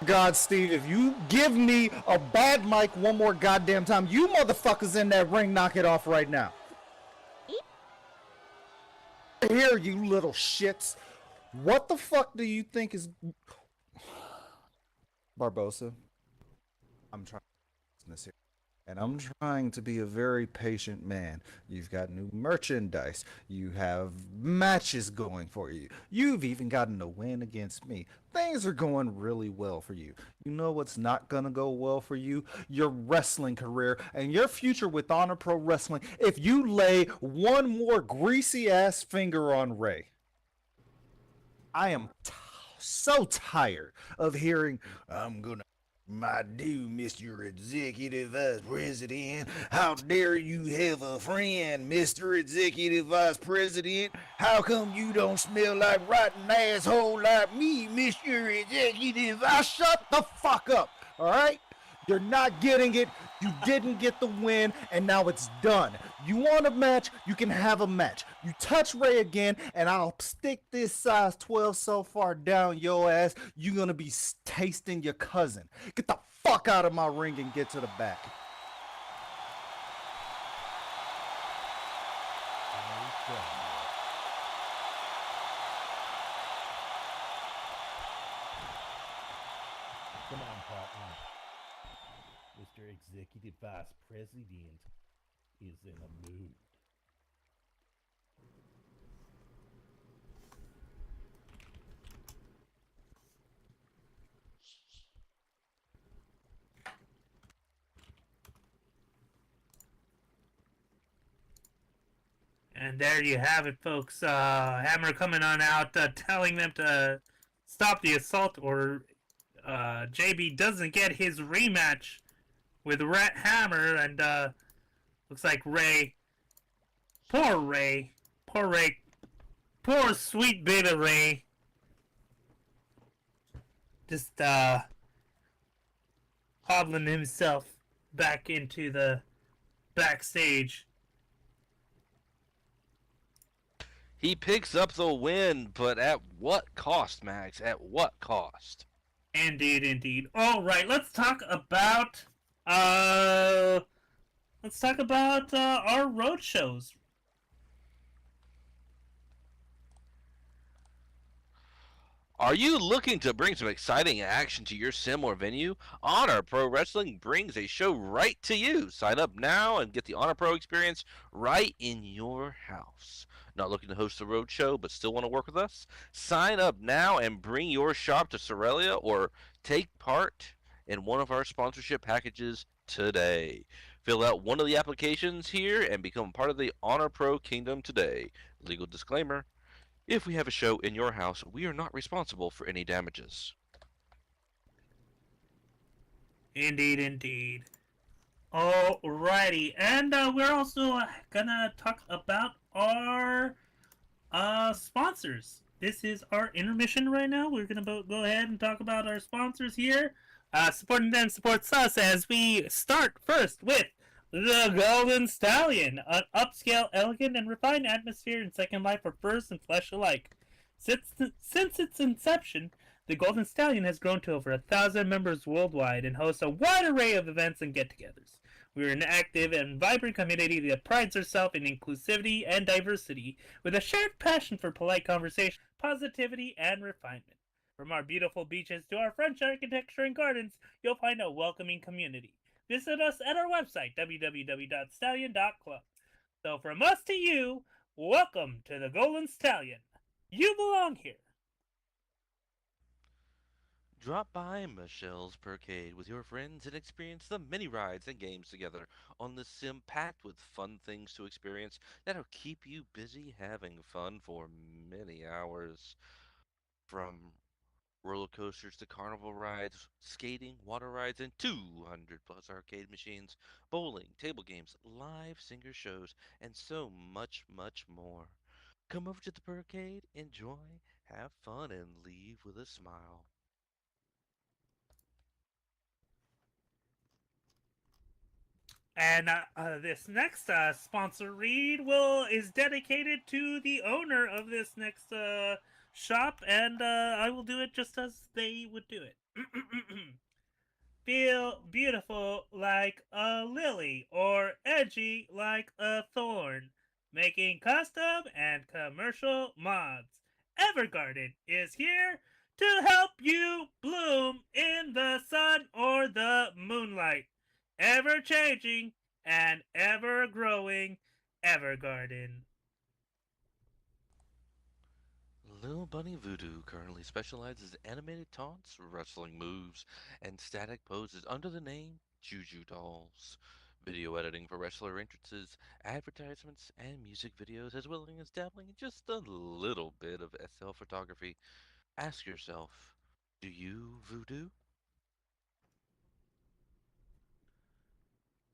God, Steve, if you give me a bad mic one more goddamn time, you motherfuckers in that ring knock it off right now. Here, you little shits. What the fuck do you think is... Barbosa, I'm trying this here. And I'm trying to be a very patient man. You've got new merchandise. You have matches going for you. You've even gotten a win against me. Things are going really well for you. You know what's not going to go well for you? Your wrestling career and your future with Honor Pro Wrestling if you lay one more greasy-ass finger on Ray. I am so tired of hearing, I'm going to... My dear Mr. Executive Vice President, how dare you have a friend, Mr. Executive Vice President? How come you don't smell like rotten asshole like me, Mr. Executive Vice? Shut the fuck up, alright? You're not getting it, you didn't get the win, and now it's done. You want a match, you can have a match. You touch Ray again, and I'll stick this size 12 so far down your ass, you're gonna be tasting your cousin. Get the fuck out of my ring and get to the back. Come on, partner. Mr. Executive Vice President is in a mood. And there you have it, folks. Hammer coming on out, telling them to stop the assault, or JB doesn't get his rematch with Rat Hammer, and looks like Ray, poor sweet baby Ray, just hobbling himself back into the backstage. He picks up the win, but at what cost, Max? At what cost? Indeed. All right, let's talk about our road shows. Are you looking to bring some exciting action to your sim or venue? Honor Pro Wrestling brings a show right to you. Sign up now and get the Honor Pro experience right in your house. Not looking to host a road show but still want to work with us? Sign up now and bring your shop to Sorelia or take part in one of our sponsorship packages today. Fill out one of the applications here and become part of the Honor Pro Kingdom today. Legal disclaimer: if we have a show in your house, we are not responsible for any damages. Indeed. Alrighty, and we're also gonna talk about our sponsors. This is our intermission right now. We're gonna go ahead and talk about our sponsors here. Supporting them supports us as we start first with the Golden Stallion, an upscale, elegant, and refined atmosphere in Second Life for furs and flesh alike. Since its inception, the Golden Stallion has grown to over 1,000 members worldwide and hosts a wide array of events and get-togethers. We are an active and vibrant community that prides herself in inclusivity and diversity, with a shared passion for polite conversation, positivity, and refinement. From our beautiful beaches to our French architecture and gardens, you'll find a welcoming community. Visit us at our website, www.stallion.club. So from us to you, welcome to the Golden Stallion. You belong here. Drop by Michelle's Percade with your friends and experience the many rides and games together on the sim packed with fun things to experience that'll keep you busy having fun for many hours. From roller coasters to carnival rides, skating, water rides, and 200 plus arcade machines, bowling, table games, live singer shows, and so much, much more. Come over to the Percade, enjoy, have fun, and leave with a smile. And this next sponsor read is dedicated to the owner of this next shop, and I will do it just as they would do it. Feel beautiful like a lily, or edgy like a thorn. Making custom and commercial mods. Evergarden is here to help you bloom in the sun or the moonlight. Ever changing and ever growing Evergarden. Lil Bunny Voodoo currently specializes in animated taunts, wrestling moves, and static poses under the name Juju Dolls. Video editing for wrestler entrances, advertisements, and music videos, as well as dabbling in just a little bit of SL photography. Ask yourself, do you voodoo?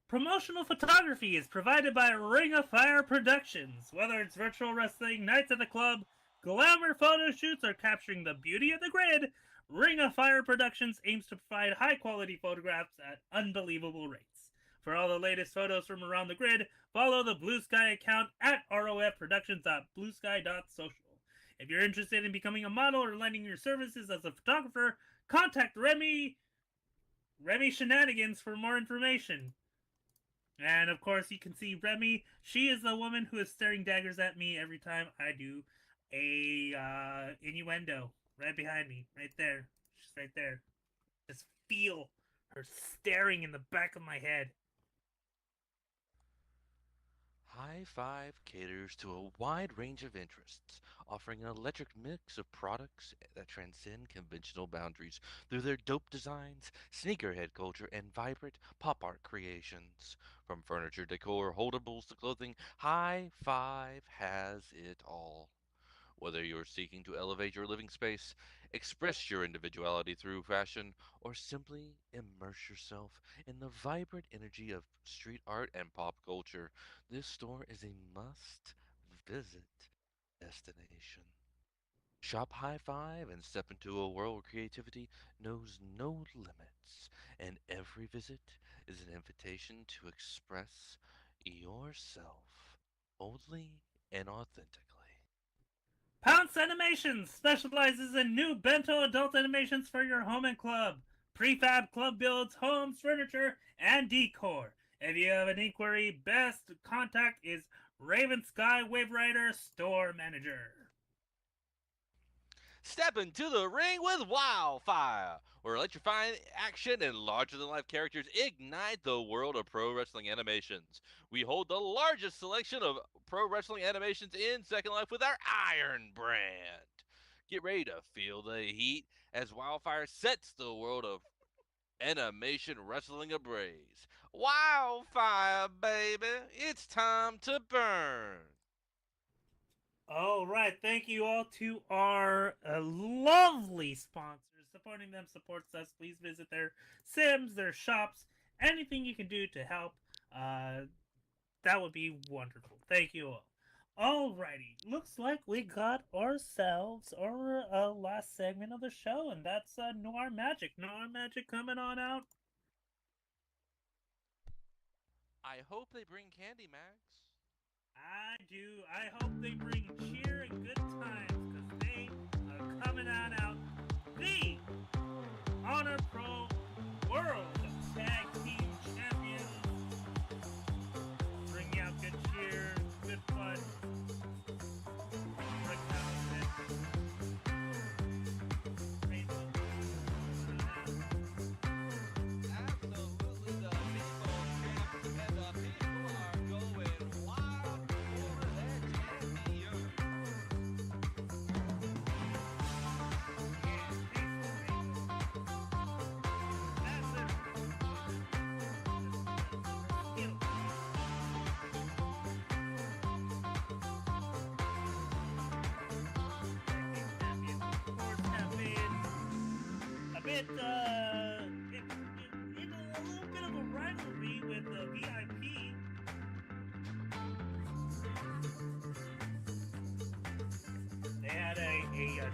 Promotional photography is provided by Ring of Fire Productions. Whether it's virtual wrestling, nights at the club, glamour photo shoots, or capturing the beauty of the grid, Ring of Fire Productions aims to provide high quality photographs at unbelievable rates. For all the latest photos from around the grid, follow the Blue Sky account at rofproductions.bluesky.social. If you're interested in becoming a model or lending your services as a photographer, contact Remy Shenanigans for more information. And of course, you can see Remy. She is the woman who is staring daggers at me every time I do a innuendo. Right behind me, right there. She's right there. Just feel her staring in the back of my head. High Five caters to a wide range of interests, offering an electric mix of products that transcend conventional boundaries through their dope designs, sneakerhead culture, and vibrant pop art creations. From furniture decor, holdables to clothing, High Five has it all. Whether you're seeking to elevate your living space, express your individuality through fashion, or simply immerse yourself in the vibrant energy of street art and pop culture, this store is a must visit destination. Shop High Five and step into a world where creativity knows no limits, and every visit is an invitation to express yourself boldly and authentically. Pounce Animations specializes in new bento adult animations for your home and club. Prefab club builds, homes, furniture, and decor. If you have an inquiry, best contact is Raven Sky Wave Rider Store Manager. Step into the ring with Wildfire, where electrifying action and larger-than-life characters ignite the world of pro wrestling animations. We hold the largest selection of pro wrestling animations in Second Life with our Iron brand. Get ready to feel the heat as Wildfire sets the world of animation wrestling ablaze. Wildfire, baby, it's time to burn. All right, thank you all to our lovely sponsors. Supporting them supports us. Please visit their sims, their shops, anything you can do to help, that would be wonderful. Thank you all. Alrighty, looks like we got ourselves our last segment of the show, and that's Noir Magic. Noir Magic coming on out. I hope they bring candy, Max. I do. I hope they bring cheer and good times, because they are coming on out. The Honor Pro World Tag Team Champions. Bring out good cheer, good fun. Bring out Absolutely, the baseball champs and the people are going wild for their champion. a bit, in a little bit of a rivalry with the VIP. They had a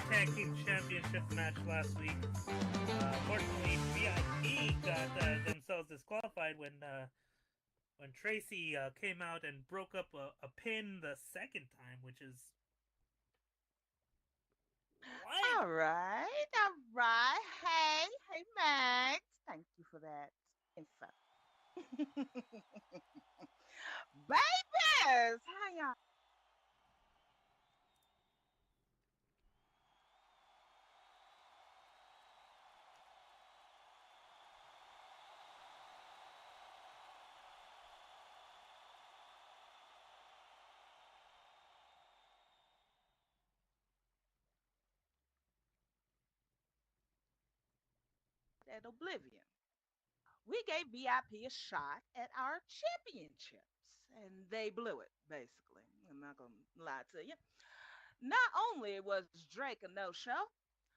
tag team championship match last week. Unfortunately, VIP got themselves disqualified when Tracy came out and broke up a pin the second time, which is All right, all right. Hey, Max. Thank you for that info. Babies, how y'all? At Oblivion. We gave VIP a shot at our championships, and they blew it, basically. I'm not going to lie to you. Not only was Drake a no show,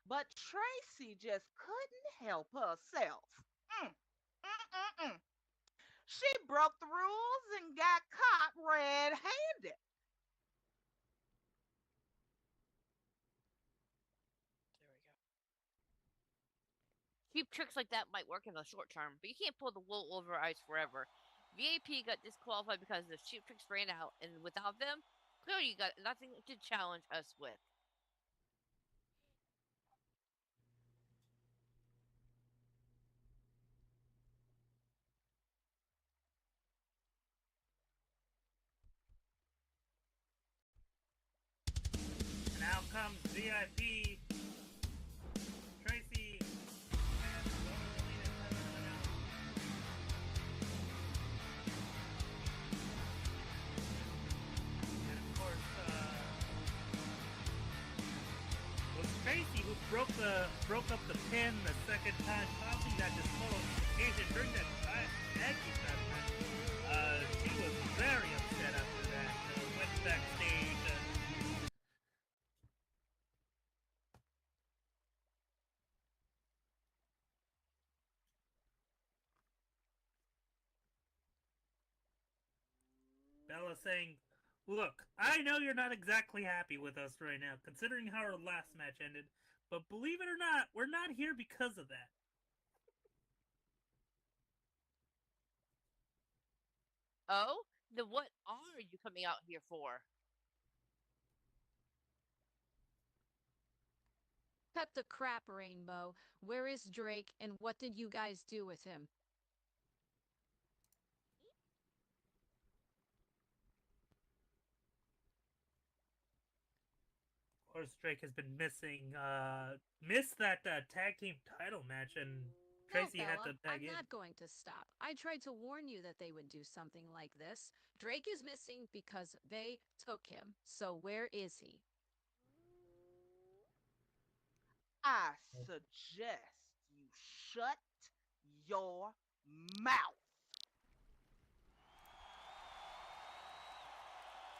but Tracy just couldn't help herself. Mm, mm, mm, mm. She broke the rules and got caught red handed. Cheap tricks like that might work in the short term, but you can't pull the wool over our eyes forever. VAP got disqualified because the cheap tricks ran out, and without them, clearly you got nothing to challenge us with. And out comes VIP. Tracy. And of course, it was Tracy who broke up the pin the second time, causing that disqualification during that tag team match. She was very upset after that. Went backstage. Bella saying, "Look, I know you're not exactly happy with us right now, considering how our last match ended, but believe it or not, we're not here because of that." Oh? Then what are you coming out here for? Cut the crap, Rainbow. Where is Drake, and what did you guys do with him? Of course, Drake has been missed that tag team title match, and Tracy had to tag in. I'm not going to stop. I tried to warn you that they would do something like this. Drake is missing because they took him. So where is he? I suggest you shut your mouth.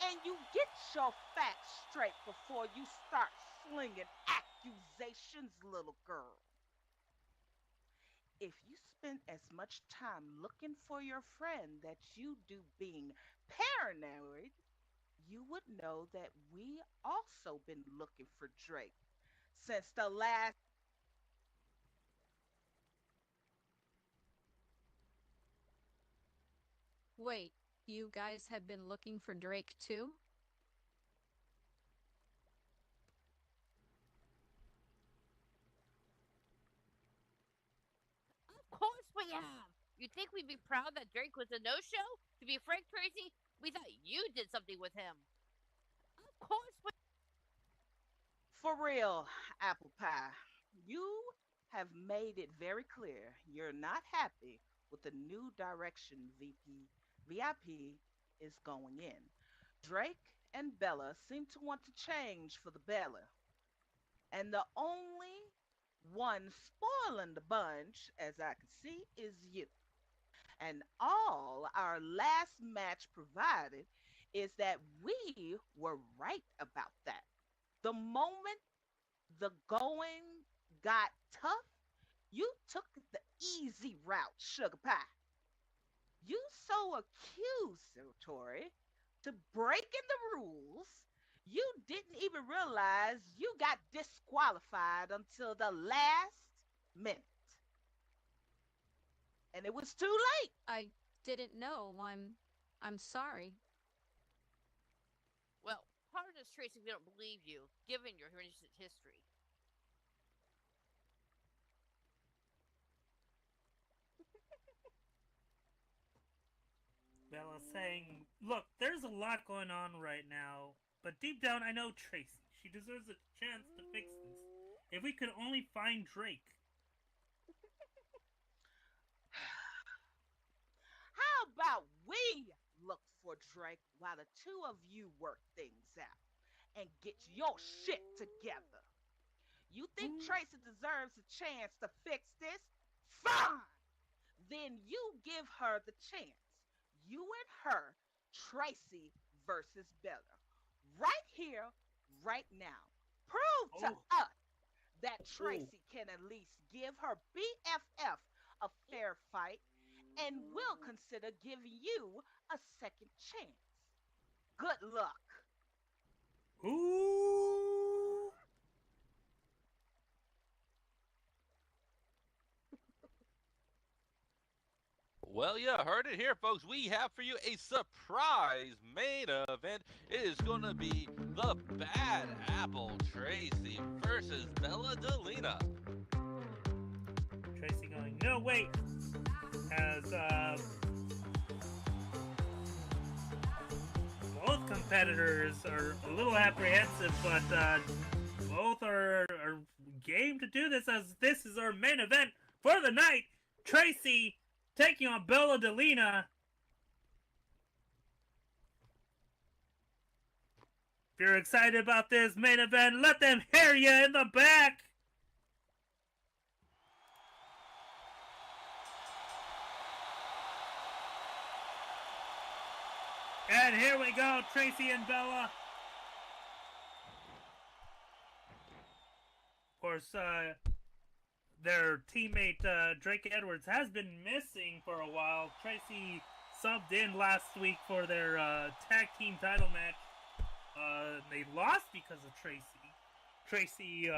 And you get your facts straight before you start slinging accusations, little girl. If you spend as much time looking for your friend that you do being paranoid, you would know that we also been looking for Drake since the last. Wait, you guys have been looking for Drake too? Of course we have. You think we'd be proud that Drake was a no-show? To be frank, Tracy, we thought you did something with him. Of course we. For real, apple pie, you have made it very clear you're not happy with the new direction VIP is going in. Drake and Bella seem to want to change for the better, and the only one spoiling the bunch, as I can see, is you. And all our last match provided is that we were right about that. The moment the going got tough, you took the easy route, sugar pie. You so accusatory to breaking the rules, you didn't even realize you got disqualified until the last minute. And it was too late. I didn't know. I'm sorry. Well, pardon us, Tracy, we don't believe you, given your recent history. Bella saying, look, there's a lot going on right now, but deep down I know Tracy. She deserves a chance to fix this. If we could only find Drake. How about we look for Drake while the two of you work things out and get your shit together? You think Tracy deserves a chance to fix this? Fine! Then you give her the chance. You and her, Tracy versus Bella. Right here, right now. Prove to us that Tracy can at least give her BFF a fair fight, and we'll consider giving you a second chance. Good luck. Ooh. Well, you heard it here, folks. We have for you a surprise main event. It is going to be the Bad Apple Tracy versus Bella Delina. Tracy going, no, wait. As, both competitors are a little apprehensive, but, both are game to do this, as this is our main event for the night. Tracy taking on Bella Delina. If you're excited about this main event, let them hear you in the back. And here we go, Tracy and Bella. Of course, their teammate Drake Edwards has been missing for a while. Tracy subbed in last week for their tag team title match. They lost because of Tracy. Tracy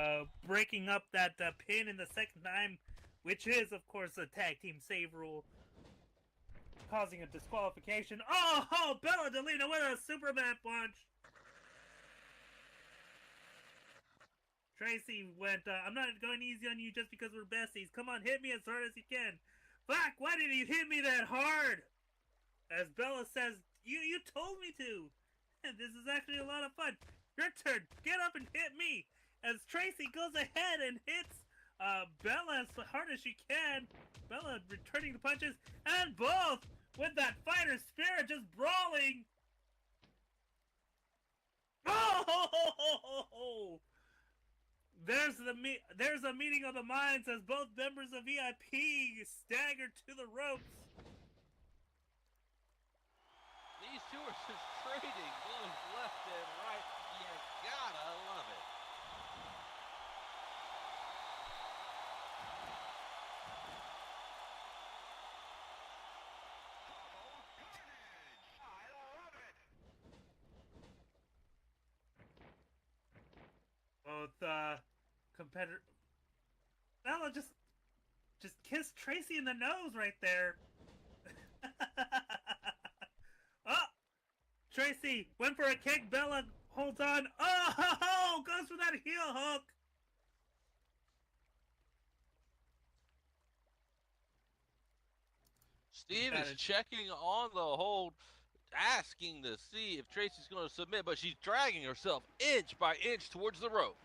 breaking up that pin in the second time, which is, of course, a tag team save rule, causing a disqualification. Oh, Bella Delina with a Superman punch. Tracy went, I'm not going easy on you just because we're besties. Come on, hit me as hard as you can. Fuck, why did you hit me that hard? As Bella says, you told me to. And this is actually a lot of fun. Your turn. Get up and hit me. As Tracy goes ahead and hits Bella as hard as she can. Bella returning the punches. And both with that fighter spirit just brawling. Oh! There's a meeting of the minds as both members of VIP stagger to the ropes. These two are just trading blows left and right. You gotta love it. competitor. Bella just kissed Tracy in the nose right there. Oh, Tracy went for a kick. Bella holds on. Oh, goes for that heel hook. Steve is checking on the hold, asking to see if Tracy's going to submit, but she's dragging herself inch by inch towards the rope.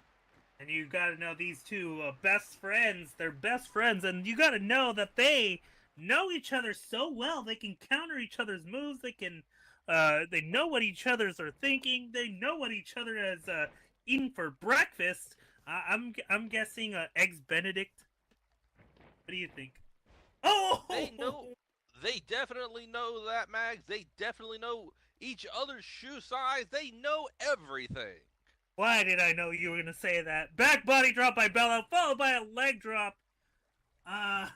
And you gotta know these two best friends. They're best friends, and you gotta know that they know each other so well. They can counter each other's moves. They can, they know what each other's are thinking. They know what each other has eaten for breakfast. I'm guessing eggs Benedict. What do you think? Oh, They definitely know that, Mags. They definitely know each other's shoe size. They know everything. Why did I know you were gonna say that? Back body drop by Bella, followed by a leg drop. Oh,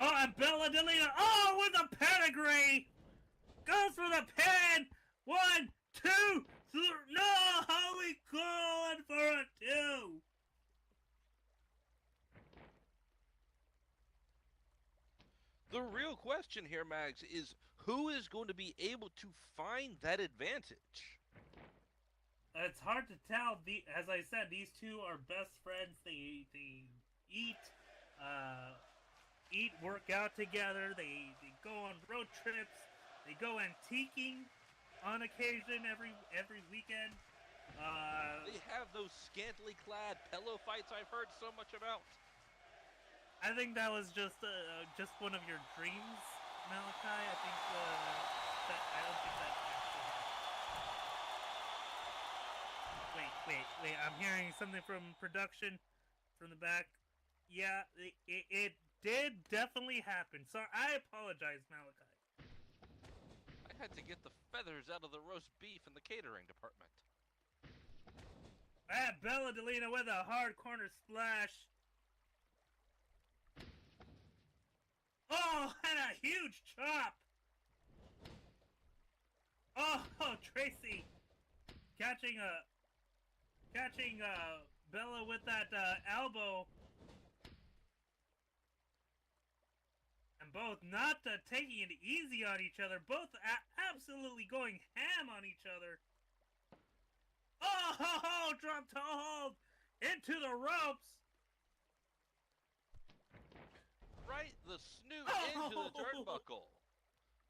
and Bella Delina. Oh, with a pedigree. Goes for the pin. 1, 2, 3. No, holy going for a 2. The real question here, Mags, is who is going to be able to find that advantage? It's hard to tell. As I said, these two are best friends. They eat, work out together. They go on road trips. They go antiquing on occasion every weekend. They have those scantily clad pillow fights I've heard so much about. I think that was just one of your dreams, Malachi. I think I don't think that actually happened. Wait! I'm hearing something from production, from the back. Yeah, it did definitely happen. So I apologize, Malachi. I had to get the feathers out of the roast beef in the catering department. Bella Delina with a hard corner splash. Oh, and a huge chop! Oh, Tracy catching Bella with that elbow, and both not taking it easy on each other. Both absolutely going ham on each other. Oh, drop to hold into the ropes. Right the snoot into the turnbuckle.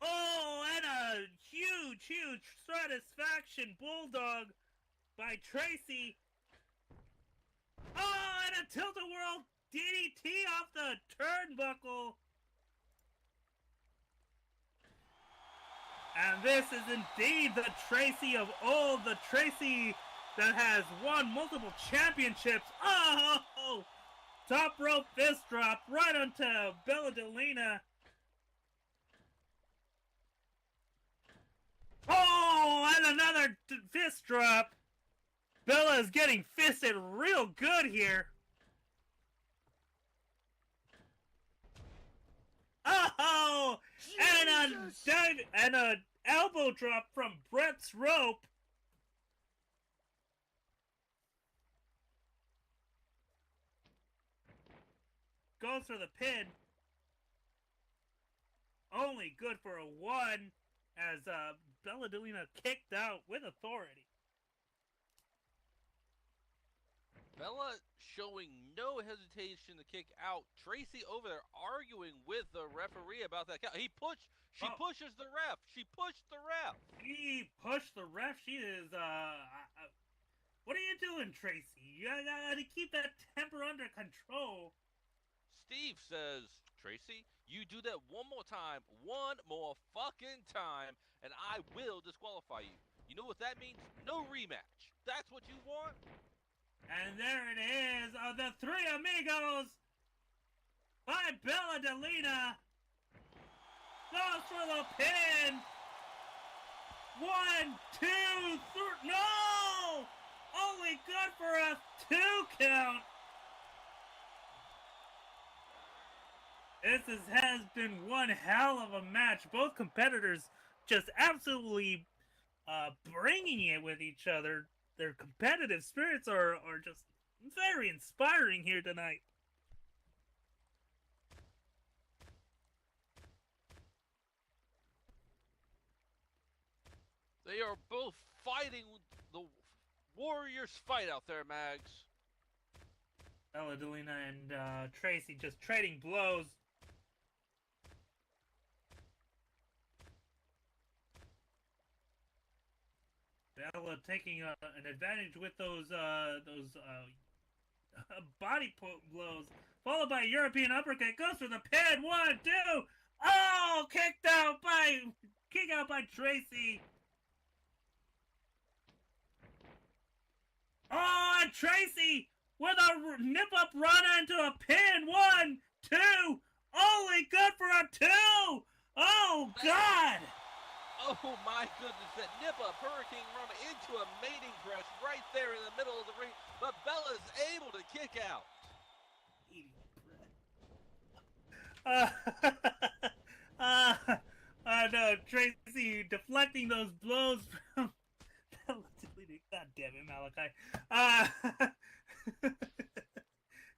Oh, and a huge satisfaction bulldog by Tracy. Oh, and a tilt-a-whirl DDT off the turnbuckle. And this is indeed the Tracy of old, the Tracy that has won multiple championships. Oh! Top rope fist drop right onto Bella Delina. Oh, and another fist drop. Bella is getting fisted real good here. Oh, and a elbow drop from Brett's rope. Goes for the pin. Only good for a 1 as Bella Delina kicked out with authority. Bella showing no hesitation to kick out. Tracy over there arguing with the referee about that count. She pushes the ref. She pushed the ref. She pushed the ref. She is, what are you doing, Tracy? You gotta keep that temper under control. Steve says, Tracy, you do that one more time, one more fucking time, and I will disqualify you. You know what that means? No rematch. That's what you want? And there it is, the Three Amigos by Bella Delina. Goes for the pin. 1, 2, 3. No! Only good for a 2 count. This has been one hell of a match. Both competitors just absolutely bringing it with each other. Their competitive spirits are just very inspiring here tonight. They are both fighting the Warriors fight out there, Mags. Bella Delina and Tracy just trading blows. Bella taking an advantage with those body blows, followed by a European uppercut. Goes for the pin. 1, 2. Oh, kick out by Tracy. Oh, and Tracy with a nip up run into a pin. 1, 2. Only good for a 2. Oh God. Oh my goodness, that nip up hurricane run into a mating press right there in the middle of the ring, but Bella's able to kick out. No, Tracy deflecting those blows from Bella Delina. God damn it, Malachi.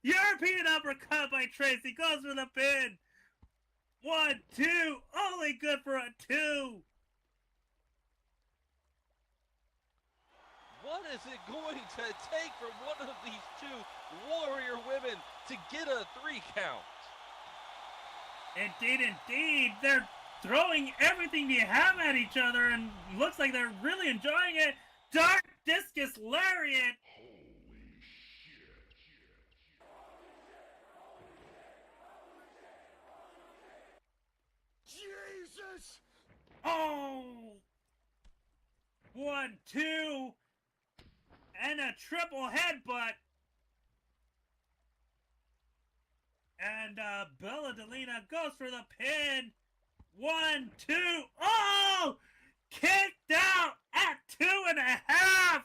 European uppercut by Tracy goes for the pin. 1, 2, only good for a 2. What is it going to take for one of these two warrior women to get a 3 count? Indeed. They're throwing everything they have at each other and looks like they're really enjoying it. Dark Discus Lariat. Jesus! Oh! 1, 2. And a triple headbutt. And Bella Delina goes for the pin. 1, 2. Oh! Kicked out at 2.5.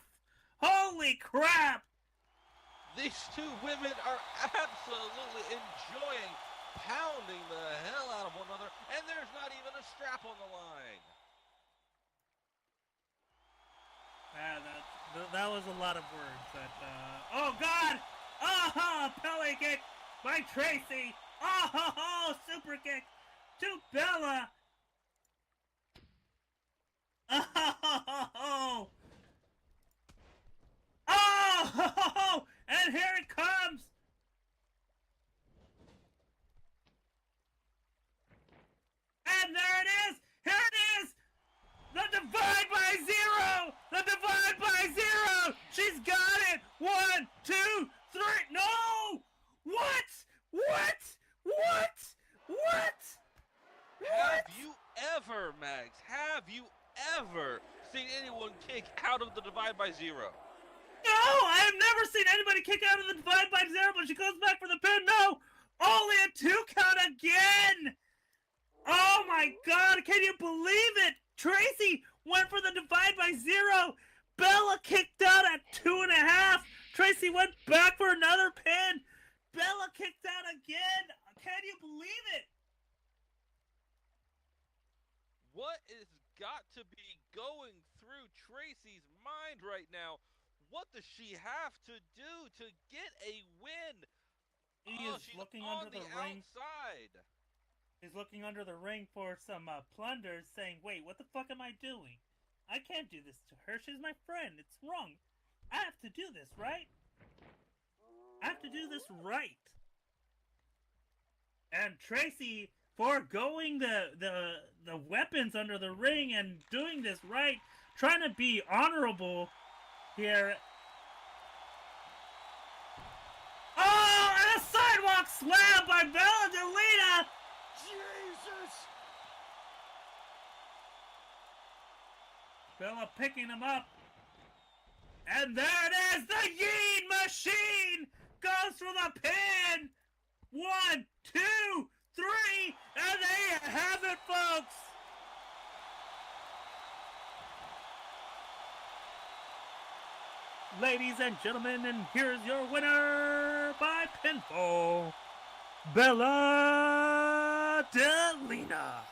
Holy crap! These two women are absolutely enjoying pounding the hell out of one another, and there's not even a strap on the line. That was a lot of words. Oh God! Oh, belly kick by Tracy. Oh, super kick to Bella. Oh, and here it comes. And there it is. Here it is. The divide by 0! The divide by 0! She's got it! 1, 2, 3. No! What? Have you ever, Mags, seen anyone kick out of the divide by 0? No! I have never seen anybody kick out of the divide by 0, but she goes back for the pin. No! Only a 2 count again! Oh my God, can you believe it? Tracy went for the divide by 0. Bella kicked out at 2.5. Tracy went back for another pin. Bella kicked out again. Can you believe it? What is got to be going through Tracy's mind right now? What does she have to do to get a win? She's looking under the ring. Outside. He's looking under the ring for some plunders, saying, wait, what the fuck am I doing? I can't do this to her. She's my friend. It's wrong. I have to do this, right? I have to do this right. And Tracy, foregoing the weapons under the ring and doing this right, trying to be honorable here. Oh, and a sidewalk slam by Bella Delina! Jesus! Bella picking him up. And there it is! The Yeen Machine goes for the pin! 1, 2, 3, and there you have it, folks! Ladies and gentlemen, and here's your winner by pinfall, Bella Delina.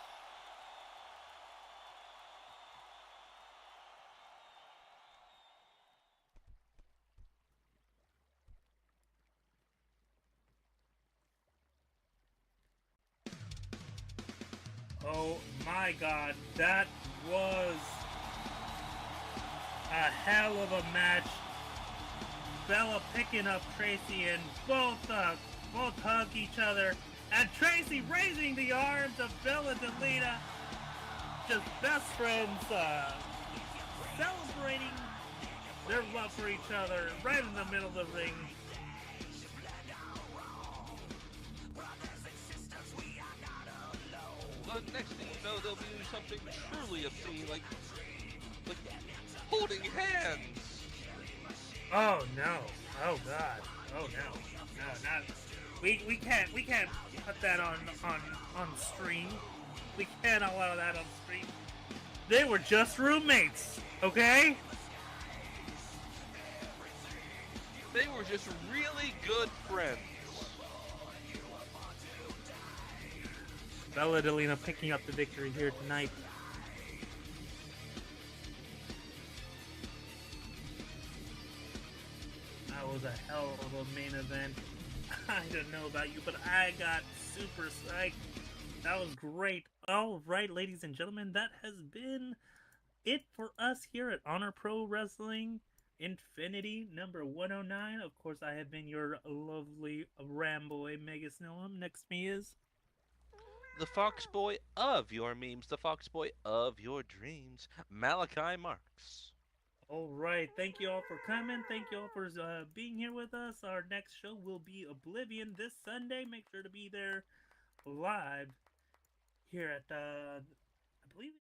Oh my god, that was a hell of a match. Bella picking up Tracy and both hug each other. And Tracy raising the arms of Bella Delita. Just best friends celebrating their love for each other right in the middle of the ring. The next thing you know, they'll be doing something truly obscene, like holding hands. Oh no! Oh god! Oh no! No, not we can't put that on stream. We can't allow that on stream. They were just roommates, okay? They were just really good friends. Bella Delina picking up the victory here tonight. That was a hell of a main event. I don't know about you, but I got super psyched. That was great. All right, ladies and gentlemen, that has been it for us here at Honor Pro Wrestling Infinity number 109. Of course, I have been your lovely Ramboy Mega Snowham. Next to me is The Fox Boy of your memes, the Fox Boy of your dreams, Malachi Marks. all right. Thank you all for coming. Thank you all for being here with us. Our next show will be Oblivion this Sunday. Make sure to be there live here at I believe